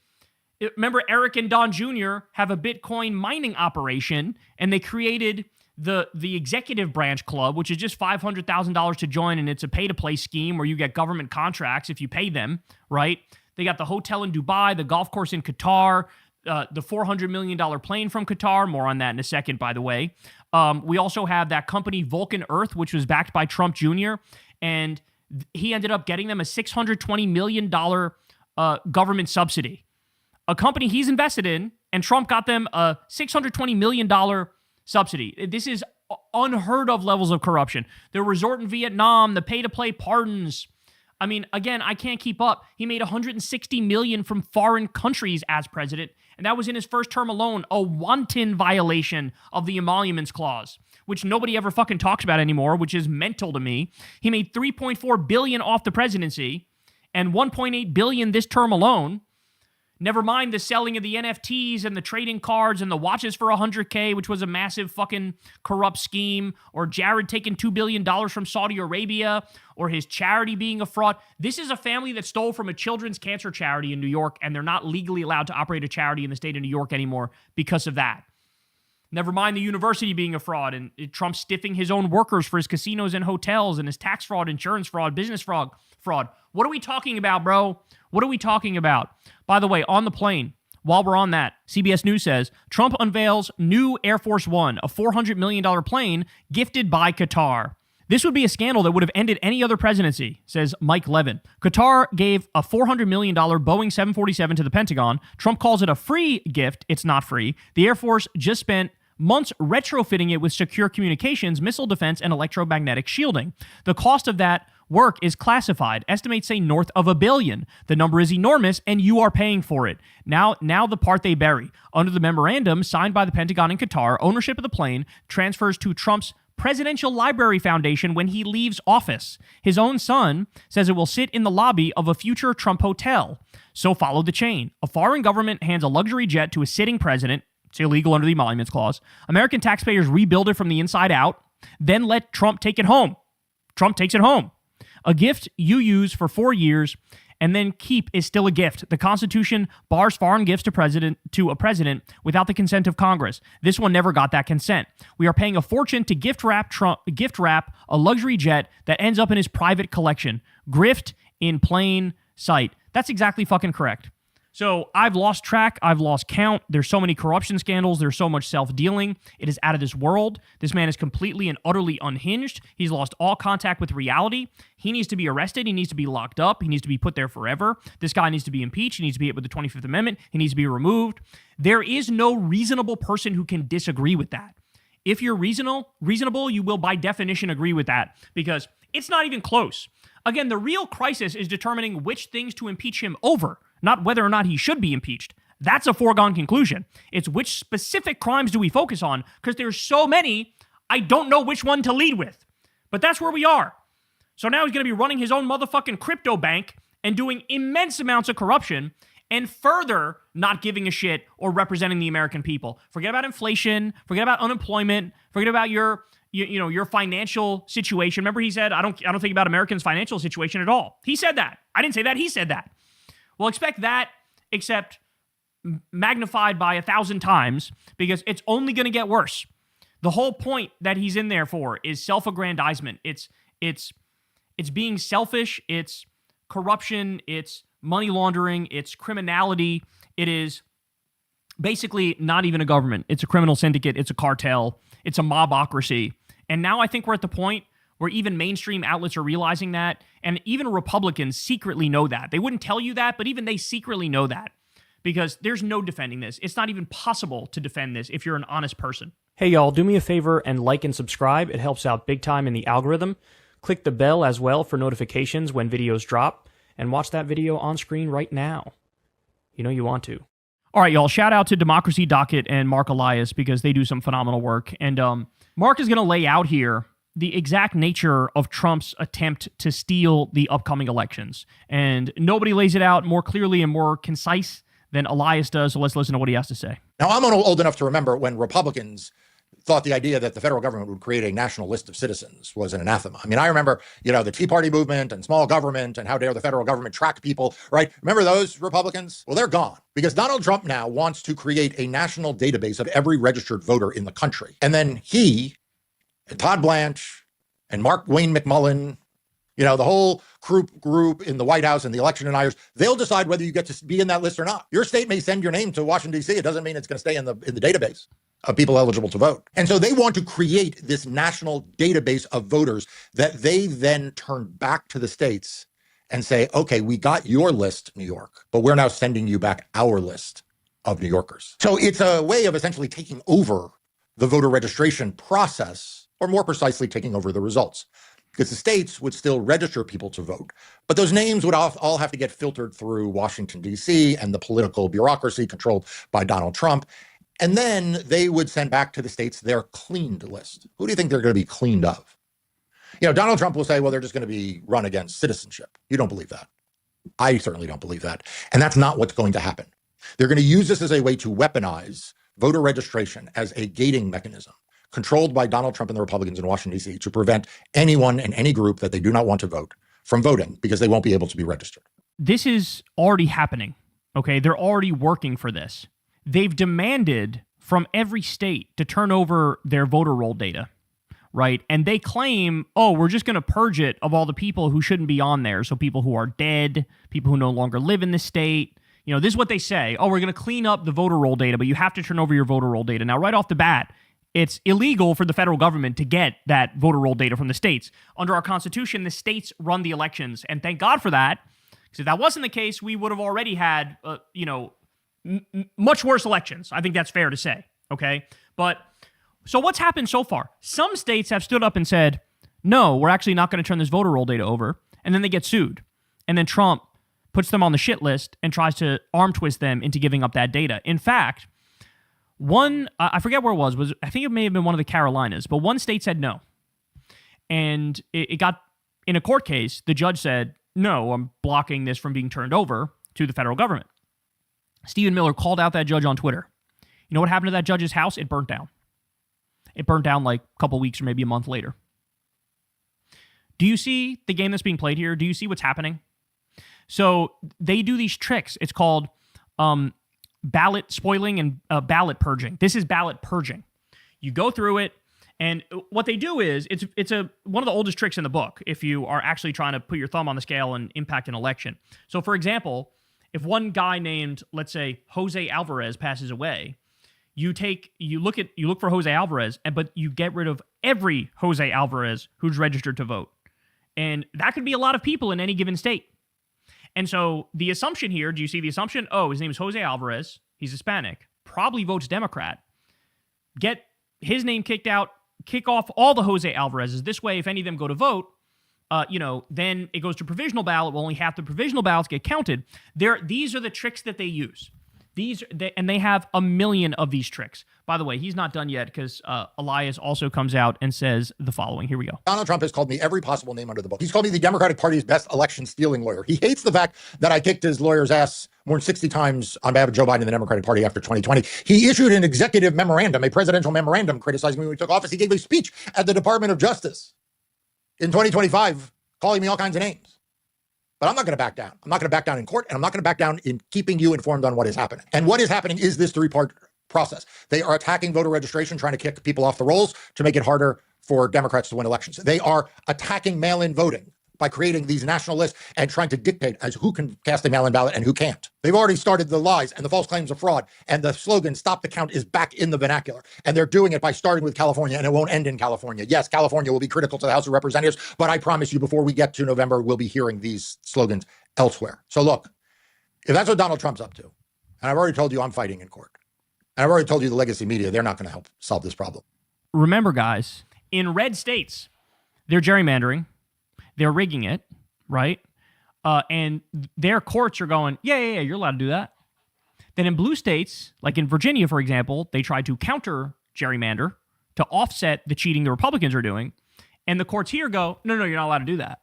remember, Eric and Don Jr. have a Bitcoin mining operation, and they created the executive branch club, which is just $500,000 to join, and it's a pay-to-play scheme where you get government contracts if you pay them, right? They got the hotel in Dubai, the golf course in Qatar, the $400 million plane from Qatar. More on that in a second, by the way. We also have that company Vulcan Earth, which was backed by Trump Jr., and he ended up getting them a $620 million government subsidy. A company he's invested in, and Trump got them a $620 million subsidy. This is unheard of levels of corruption. The resort in Vietnam, the pay-to-play pardons. I mean, again, I can't keep up. He made $160 million from foreign countries as president, and that was in his first term alone, a wanton violation of the emoluments clause, which nobody ever fucking talks about anymore, which is mental to me. He made $3.4 billion off the presidency and $1.8 billion this term alone. Never mind the selling of the NFTs and the trading cards and the watches for $100K, which was a massive fucking corrupt scheme, or Jared taking $2 billion from Saudi Arabia, or his charity being a fraud. This is a family that stole from a children's cancer charity in New York, and they're not legally allowed to operate a charity in the state of New York anymore because of that. Never mind the university being a fraud and Trump stiffing his own workers for his casinos and hotels and his tax fraud, insurance fraud, business fraud. What are we talking about, bro? What are we talking about? By the way, on the plane, while we're on that, CBS News says, Trump unveils new Air Force One, a $400 million plane gifted by Qatar. This would be a scandal that would have ended any other presidency, says Mike Levin. Qatar gave a $400 million Boeing 747 to the Pentagon. Trump calls it a free gift. It's not free. The Air Force just spent months retrofitting it with secure communications, missile defense, and electromagnetic shielding. The cost of that work is classified. Estimates say north of $1 billion. The number is enormous, and you are paying for it. Now the part they bury. Under the memorandum signed by the Pentagon in Qatar, ownership of the plane transfers to Trump's Presidential Library Foundation when he leaves office. His own son says it will sit in the lobby of a future Trump hotel. So follow the chain. A foreign government hands a luxury jet to a sitting president. It's illegal under the emoluments clause. American taxpayers rebuild it from the inside out, then let Trump take it home. Trump takes it home. A gift you use for 4 years and then keep is still a gift. The Constitution bars foreign gifts to a president without the consent of Congress. This one never got that consent. We are paying a fortune to gift wrap a luxury jet that ends up in his private collection. Grift in plain sight. That's exactly fucking correct. So I've lost track. I've lost count. There's so many corruption scandals. There's so much self-dealing. It is out of this world. This man is completely and utterly unhinged. He's lost all contact with reality. He needs to be arrested. He needs to be locked up. He needs to be put there forever. This guy needs to be impeached. He needs to be hit with the 25th Amendment. He needs to be removed. There is no reasonable person who can disagree with that. If you're reasonable, you will by definition agree with that because it's not even close. Again, the real crisis is determining which things to impeach him over, not whether or not he should be impeached. That's a foregone conclusion. It's which specific crimes do we focus on, because there's so many, I don't know which one to lead with. But that's where we are. So now he's going to be running his own motherfucking crypto bank and doing immense amounts of corruption and further not giving a shit or representing the American people. Forget about inflation, forget about unemployment, forget about your financial situation. Remember he said, I don't think about Americans' financial situation at all. He said that. I didn't say that. He said that. Well, expect that, except magnified by 1,000 times, because it's only going to get worse. The whole point that he's in there for is self-aggrandizement. It's being selfish. It's corruption. It's money laundering. It's criminality. It is basically not even a government. It's a criminal syndicate. It's a cartel. It's a mobocracy. And now I think we're at the point where even mainstream outlets are realizing that, and even Republicans secretly know that. They wouldn't tell you that, but even they secretly know that, because there's no defending this. It's not even possible to defend this if you're an honest person. Hey y'all, do me a favor and like and subscribe. It helps out big time in the algorithm. Click the bell as well for notifications when videos drop, and watch that video on screen right now. You know you want to. All right, y'all, shout out to Democracy Docket and Mark Elias, because they do some phenomenal work. And Mark is going to lay out here the exact nature of Trump's attempt to steal the upcoming elections. And nobody lays it out more clearly and more concise than Elias does. So let's listen to what he has to say. Now, I'm old enough to remember when Republicans thought the idea that the federal government would create a national list of citizens was an anathema. I mean, I remember, the Tea Party movement and small government and how dare the federal government track people, right? Remember those Republicans? Well, they're gone because Donald Trump now wants to create a national database of every registered voter in the country. And then he and Todd Blanche and Mark Wayne McMullen, the whole group in the White House and the election deniers, they'll decide whether you get to be in that list or not. Your state may send your name to Washington, D.C. It doesn't mean it's going to stay in the database of people eligible to vote. And so they want to create this national database of voters that they then turn back to the states and say, okay, we got your list, New York, but we're now sending you back our list of New Yorkers. So it's a way of essentially taking over the voter registration process, or more precisely, taking over the results. Because the states would still register people to vote, but those names would all have to get filtered through Washington, D.C. and the political bureaucracy controlled by Donald Trump. And then they would send back to the states their cleaned list. Who do you think they're going to be cleaned of? Donald Trump will say, well, they're just going to be run against citizenship. You don't believe that. I certainly don't believe that. And that's not what's going to happen. They're going to use this as a way to weaponize voter registration as a gating mechanism controlled by Donald Trump and the Republicans in Washington, D.C. to prevent anyone in any group that they do not want to vote from voting because they won't be able to be registered. This is already happening, okay? They're already working for this. They've demanded from every state to turn over their voter roll data, right? And they claim, we're just going to purge it of all the people who shouldn't be on there. So people who are dead, people who no longer live in the state. This is what they say. We're going to clean up the voter roll data, but you have to turn over your voter roll data. Now, right off the bat, it's illegal for the federal government to get that voter roll data from the states. Under our Constitution, the states run the elections. And thank God for that, because if that wasn't the case, we would have already had, much worse elections. I think that's fair to say, okay? But so what's happened so far? Some states have stood up and said, no, we're actually not going to turn this voter roll data over. And then they get sued. And then Trump puts them on the shit list and tries to arm twist them into giving up that data. In fact, I forget where it was, I think it may have been one of the Carolinas, but one state said no. And it got, in a court case, the judge said, no, I'm blocking this from being turned over to the federal government. Stephen Miller called out that judge on Twitter. You know what happened to that judge's house? It burnt down. It burnt down like a couple weeks or maybe a month later. Do you see the game that's being played here? Do you see what's happening? So they do these tricks. It's called ballot spoiling and ballot purging. This is ballot purging. You go through it, and what they do is it's one of the oldest tricks in the book if you are actually trying to put your thumb on the scale and impact an election. So, for example, if one guy named, let's say, Jose Alvarez passes away, you look for Jose Alvarez, but you get rid of every Jose Alvarez who's registered to vote. And that could be a lot of people in any given state. And so the assumption here, do you see the assumption? His name is Jose Alvarez. He's Hispanic. Probably votes Democrat. Get his name kicked out. Kick off all the Jose Alvarez's. This way, if any of them go to vote, then it goes to provisional ballot. Well, only half the provisional ballots get counted. These are the tricks that they use. And they have a million of these tricks. By the way, he's not done yet because Elias also comes out and says the following. Here we go. Donald Trump has called me every possible name under the book. He's called me the Democratic Party's best election stealing lawyer. He hates the fact that I kicked his lawyer's ass more than 60 times on behalf of Joe Biden and the Democratic Party after 2020. He issued an executive memorandum, a presidential memorandum criticizing me when he took office. He gave a speech at the Department of Justice in 2025 calling me all kinds of names. But I'm not going to back down. I'm not going to back down in court, and I'm not going to back down in keeping you informed on what is happening. And what is happening is this three-part process. They are attacking voter registration, trying to kick people off the rolls to make it harder for Democrats to win elections. They are attacking mail-in voting by creating these national lists and trying to dictate as who can cast a mail-in ballot and who can't. They've already started the lies and the false claims of fraud, and the slogan, "Stop the Count," is back in the vernacular. And they're doing it by starting with California, and it won't end in California. Yes, California will be critical to the House of Representatives, but I promise you, before we get to November, we'll be hearing these slogans elsewhere. So look, if that's what Donald Trump's up to, and I've already told you I'm fighting in court, and I've already told you the legacy media, they're not going to help solve this problem. Remember, guys, in red states, they're gerrymandering, they're rigging it, right? And their courts are going, yeah, you're allowed to do that. Then in blue states, like in Virginia, for example, they tried to counter gerrymander to offset the cheating the Republicans are doing. And the courts here go, no, you're not allowed to do that.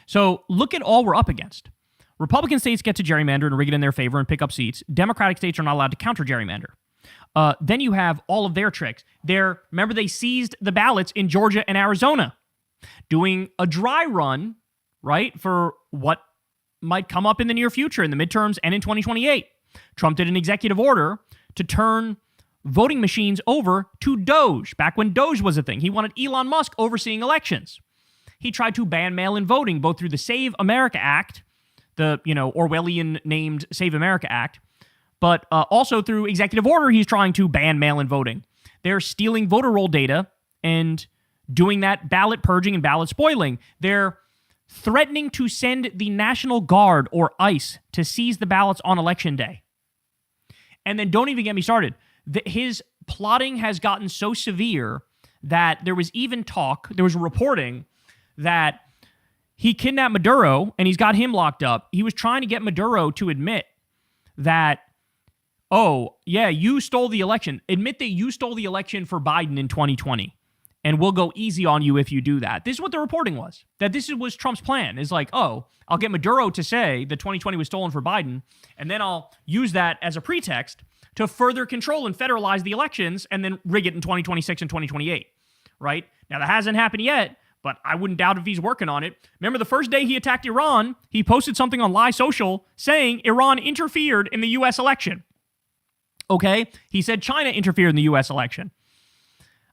So look at all we're up against. Republican states get to gerrymander and rig it in their favor and pick up seats. Democratic states are not allowed to counter gerrymander. Then you have all of their tricks. Remember, they seized the ballots in Georgia and Arizona, doing a dry run, right, for what might come up in the near future, in the midterms and in 2028. Trump did an executive order to turn voting machines over to Doge, back when Doge was a thing. He wanted Elon Musk overseeing elections. He tried to ban mail-in voting, both through the Save America Act, the Orwellian named Save America Act, but also through executive order, he's trying to ban mail-in voting. They're stealing voter roll data and doing that ballot purging and ballot spoiling. They're threatening to send the National Guard or ICE to seize the ballots on Election Day. And then don't even get me started. His plotting has gotten so severe that there was reporting that he kidnapped Maduro and he's got him locked up. He was trying to get Maduro to admit that, oh, yeah, you stole the election. Admit that you stole the election for Biden in 2020. And we'll go easy on you if you do that. This is what the reporting was. That this was Trump's plan. Is like, oh, I'll get Maduro to say that 2020 was stolen for Biden, and then I'll use that as a pretext to further control and federalize the elections and then rig it in 2026 and 2028, right? Now, that hasn't happened yet, but I wouldn't doubt if he's working on it. Remember the first day he attacked Iran, he posted something on Lie Social saying Iran interfered in the U.S. election. Okay? He said China interfered in the U.S. election.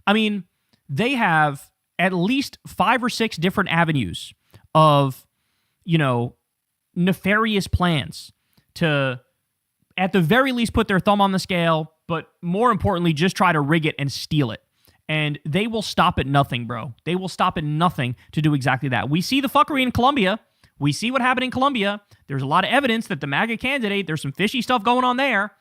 I mean, they have at least 5 or 6 different avenues of, nefarious plans to, at the very least, put their thumb on the scale, but more importantly, just try to rig it and steal it. And they will stop at nothing, bro. They will stop at nothing to do exactly that. We see the fuckery in Colombia. We see what happened in Colombia. There's a lot of evidence that the MAGA candidate, there's some fishy stuff going on there,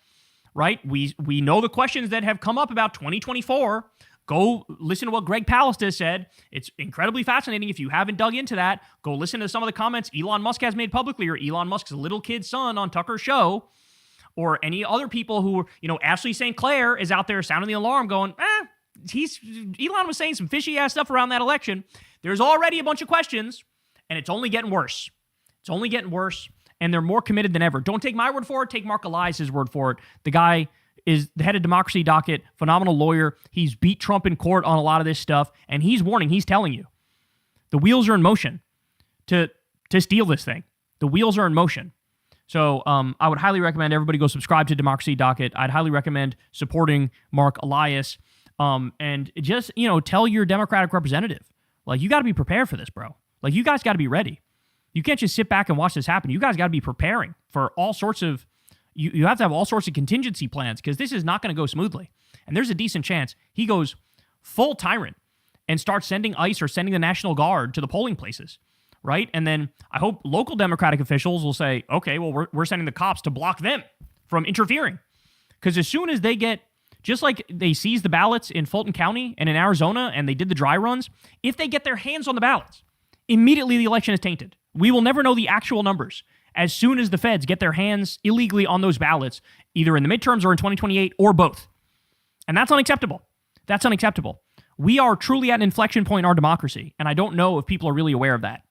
right? We know the questions that have come up about 2024. Go listen to what Greg Pallister said. It's incredibly fascinating. If you haven't dug into that, go listen to some of the comments Elon Musk has made publicly, or Elon Musk's little kid son on Tucker's show, or any other people who, Ashley St. Clair is out there sounding the alarm going, Elon was saying some fishy ass stuff around that election. There's already a bunch of questions, and it's only getting worse. It's only getting worse, and they're more committed than ever. Don't take my word for it. Take Mark Elias's word for it. The guy is the head of Democracy Docket, phenomenal lawyer. He's beat Trump in court on a lot of this stuff, and he's warning, he's telling you, the wheels are in motion to steal this thing. The wheels are in motion. So I would highly recommend everybody go subscribe to Democracy Docket. I'd highly recommend supporting Mark Elias. And just, tell your Democratic representative, like, you got to be prepared for this, bro. Like, you guys got to be ready. You can't just sit back and watch this happen. You guys got to be preparing for all sorts of, you have to have all sorts of contingency plans, because this is not going to go smoothly. And there's a decent chance he goes full tyrant and starts sending ICE or sending the National Guard to the polling places, right? And then I hope local Democratic officials will say, okay, well, we're sending the cops to block them from interfering. Because as soon as they get, just like they seized the ballots in Fulton County and in Arizona, and they did the dry runs, if they get their hands on the ballots, immediately the election is tainted. We will never know the actual numbers as soon as the feds get their hands illegally on those ballots, either in the midterms or in 2028 or both. And that's unacceptable. That's unacceptable. We are truly at an inflection point in our democracy, and I don't know if people are really aware of that.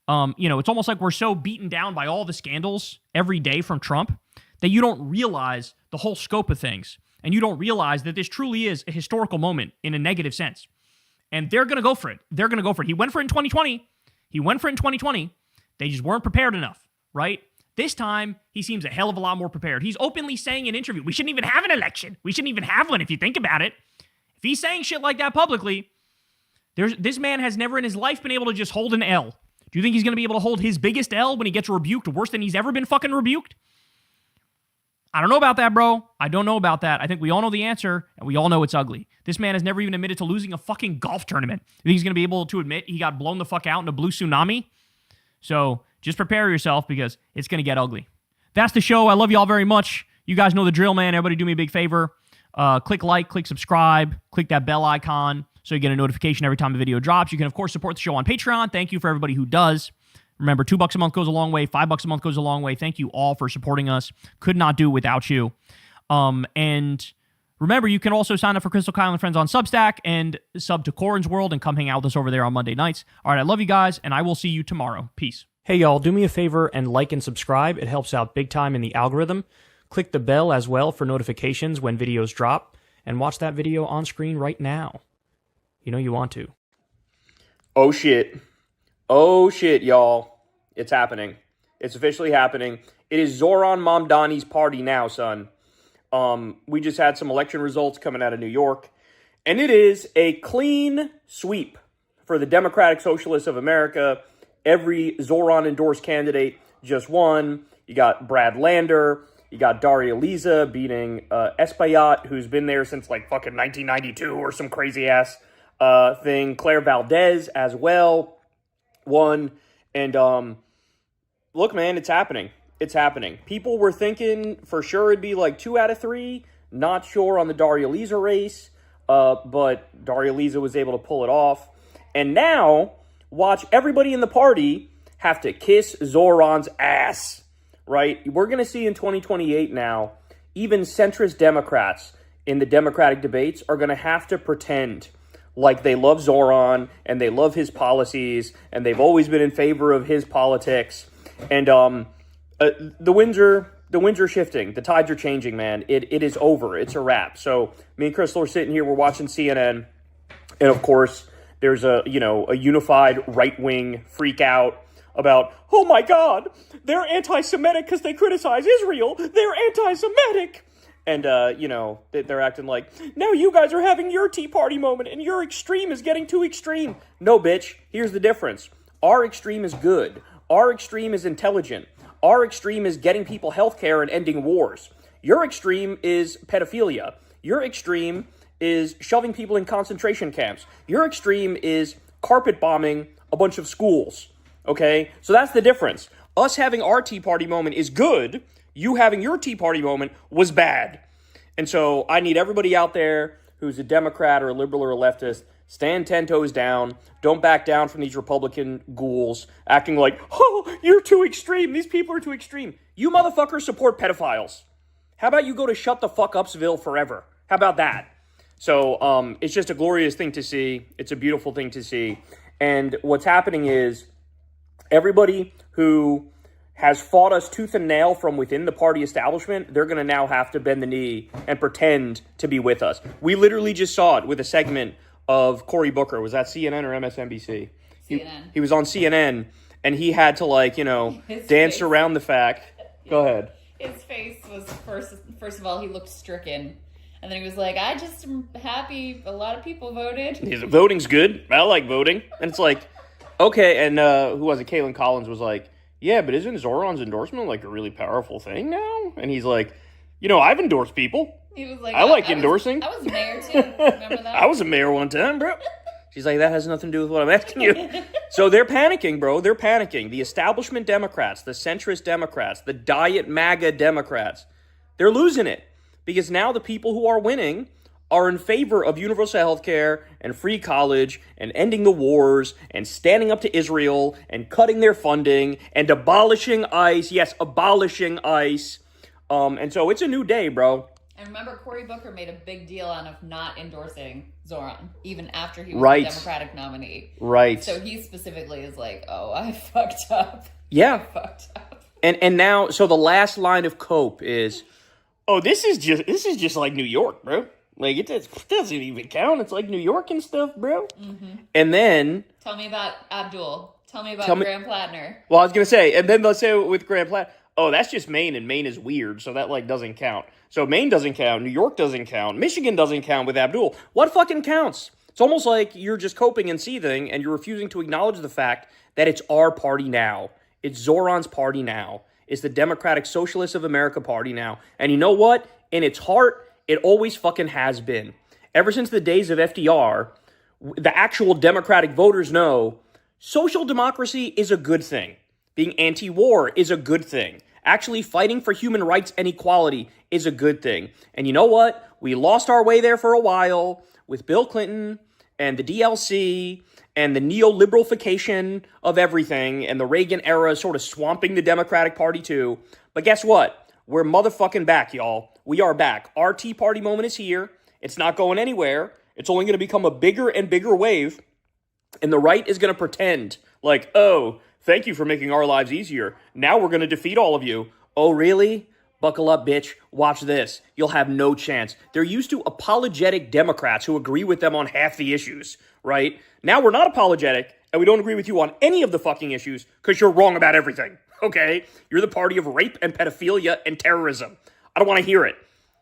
It's almost like we're so beaten down by all the scandals every day from Trump that you don't realize the whole scope of things. And you don't realize that this truly is a historical moment in a negative sense. And they're going to go for it. They're going to go for it. He went for it in 2020. They just weren't prepared enough, right? This time, he seems a hell of a lot more prepared. He's openly saying in an interview, we shouldn't even have an election. We shouldn't even have one if you think about it. If he's saying shit like that publicly, this man has never in his life been able to just hold an L. Do you think he's going to be able to hold his biggest L when he gets rebuked worse than he's ever been fucking rebuked? I don't know about that, bro. I don't know about that. I think we all know the answer, and we all know it's ugly. This man has never even admitted to losing a fucking golf tournament. You think he's going to be able to admit he got blown the fuck out in a blue tsunami? So just prepare yourself, because it's going to get ugly. That's the show. I love you all very much. You guys know the drill, man. Everybody do me a big favor. Click like, click subscribe, click that bell icon so you get a notification every time a video drops. You can, of course, support the show on Patreon. Thank you for everybody who does. Remember, $2 a month goes a long way. $5 a month goes a long way. Thank you all for supporting us. Could not do without you. And Remember, you can also sign up for Crystal Kyle and Friends on Substack and sub to Corin's World and come hang out with us over there on Monday nights. All right, I love you guys, and I will see you tomorrow. Peace. Hey y'all, do me a favor and like and subscribe. It helps out big time in the algorithm. Click the bell as well for notifications when videos drop, and watch that video on screen right now. You know you want to. Oh shit, y'all. It's happening. It's officially happening. It is Zohran Mamdani's party now, son. We just had some election results coming out of New York, and it is a clean sweep for the Democratic Socialists of America. Every Zohran-endorsed candidate just won. You got Brad Lander. You got Daria Liza beating Espaillat, who's been there since like fucking 1992 or some crazy-ass thing. Claire Valdez as well won. And look, man, it's happening. It's happening. People were thinking for sure it'd be like 2 out of 3. Not sure on the Daria Liza race, but Daria Liza was able to pull it off. And now, watch everybody in the party have to kiss Zohran's ass, right? We're going to see in 2028 now, even centrist Democrats in the Democratic debates are going to have to pretend like they love Zohran and they love his policies and they've always been in favor of his politics. And the winds are shifting. The tides are changing, man. It is over. It's a wrap. So me and Crystal are sitting here. We're watching CNN. And, of course, there's a unified right-wing freak out about, oh, my God, they're anti-Semitic because they criticize Israel. They're anti-Semitic. And, they're acting like, now you guys are having your Tea Party moment and your extreme is getting too extreme. No, bitch. Here's the difference. Our extreme is good. Our extreme is intelligent. Our extreme is getting people health care and ending wars. Your extreme is pedophilia. Your extreme is shoving people in concentration camps. Your extreme is carpet bombing a bunch of schools. Okay? So that's the difference. Us having our Tea Party moment is good. You having your Tea Party moment was bad. And so I need everybody out there who's a Democrat or a liberal or a leftist, stand 10 toes down. Don't back down from these Republican ghouls acting like, oh, you're too extreme. These people are too extreme. You motherfuckers support pedophiles. How about you go to shut the fuck upsville forever? How about that? So it's just a glorious thing to see. It's a beautiful thing to see. And what's happening is everybody who has fought us tooth and nail from within the party establishment, they're going to now have to bend the knee and pretend to be with us. We literally just saw it with a segment of Cory Booker. Was that CNN or MSNBC? CNN. He was on CNN, and he had to, dance around the fact. Go ahead. His face was, first of all, he looked stricken. And then he was like, I just am happy a lot of people voted. Voting's good. I like voting. And it's like, okay. And who was it? Kaylin Collins was like, yeah, but isn't Zohran's endorsement like a really powerful thing now? And he's like, I've endorsed people. He was like, I like endorsing. I was mayor too. Remember that? I was a mayor one time, bro. She's like, that has nothing to do with what I'm asking you. So they're panicking, bro. They're panicking. The establishment Democrats, the centrist Democrats, the diet MAGA Democrats, they're losing it. Because now the people who are winning are in favor of universal health care and free college and ending the wars and standing up to Israel and cutting their funding and abolishing ICE. Yes, abolishing ICE. And so it's a new day, bro. And remember, Cory Booker made a big deal out of not endorsing Zohran, even after he was right. the Democratic nominee. Right. So he specifically is like, oh, I fucked up. Yeah. I fucked up. And now, so the last line of cope is, oh, this is just like New York, bro. Like, it doesn't even count. It's like New York and stuff, bro. Mm-hmm. And then... Tell me about Abdul. Tell me about Graham Plattner. Well, I was going to say, and then let's say with Graham Plattner, oh, that's just Maine, and Maine is weird, so that, doesn't count. So Maine doesn't count, New York doesn't count, Michigan doesn't count with Abdul. What fucking counts? It's almost like you're just coping and seething, and you're refusing to acknowledge the fact that it's our party now. It's Zohran's party now. It's the Democratic Socialists of America party now. And you know what? In its heart, it always fucking has been. Ever since the days of FDR, the actual Democratic voters know social democracy is a good thing. Being anti-war is a good thing. Actually fighting for human rights and equality is a good thing. And you know what? We lost our way there for a while with Bill Clinton and the DLC and the neoliberalification of everything and the Reagan era sort of swamping the Democratic Party too. But guess what? We're motherfucking back, y'all. We are back. Our Tea Party moment is here. It's not going anywhere. It's only going to become a bigger and bigger wave. And the right is going to pretend like, oh, thank you for making our lives easier. Now we're going to defeat all of you. Oh, really? Buckle up, bitch. Watch this. You'll have no chance. They're used to apologetic Democrats who agree with them on half the issues, right? Now we're not apologetic, and we don't agree with you on any of the fucking issues because you're wrong about everything, okay? You're the party of rape and pedophilia and terrorism. I don't want to hear it.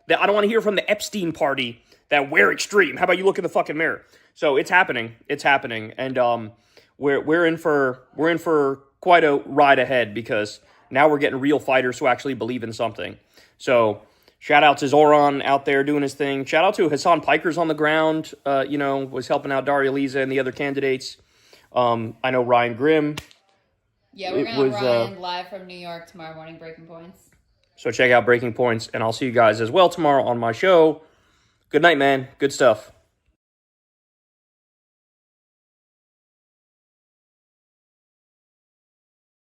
I don't want to hear from the Epstein party that we're extreme. How about you look in the fucking mirror? So it's happening. It's happening. And we're in for quite a ride ahead because now we're getting real fighters who actually believe in something. So shout out to ZOHRAN out there doing his thing. Shout out to Hassan Piker's on the ground, was helping out Daria Liza and the other candidates. I know Ryan Grimm. Yeah, we're going to Ryan live from New York tomorrow morning, Breaking Points. So check out Breaking Points, and I'll see you guys as well tomorrow on my show. Good night, man. Good stuff.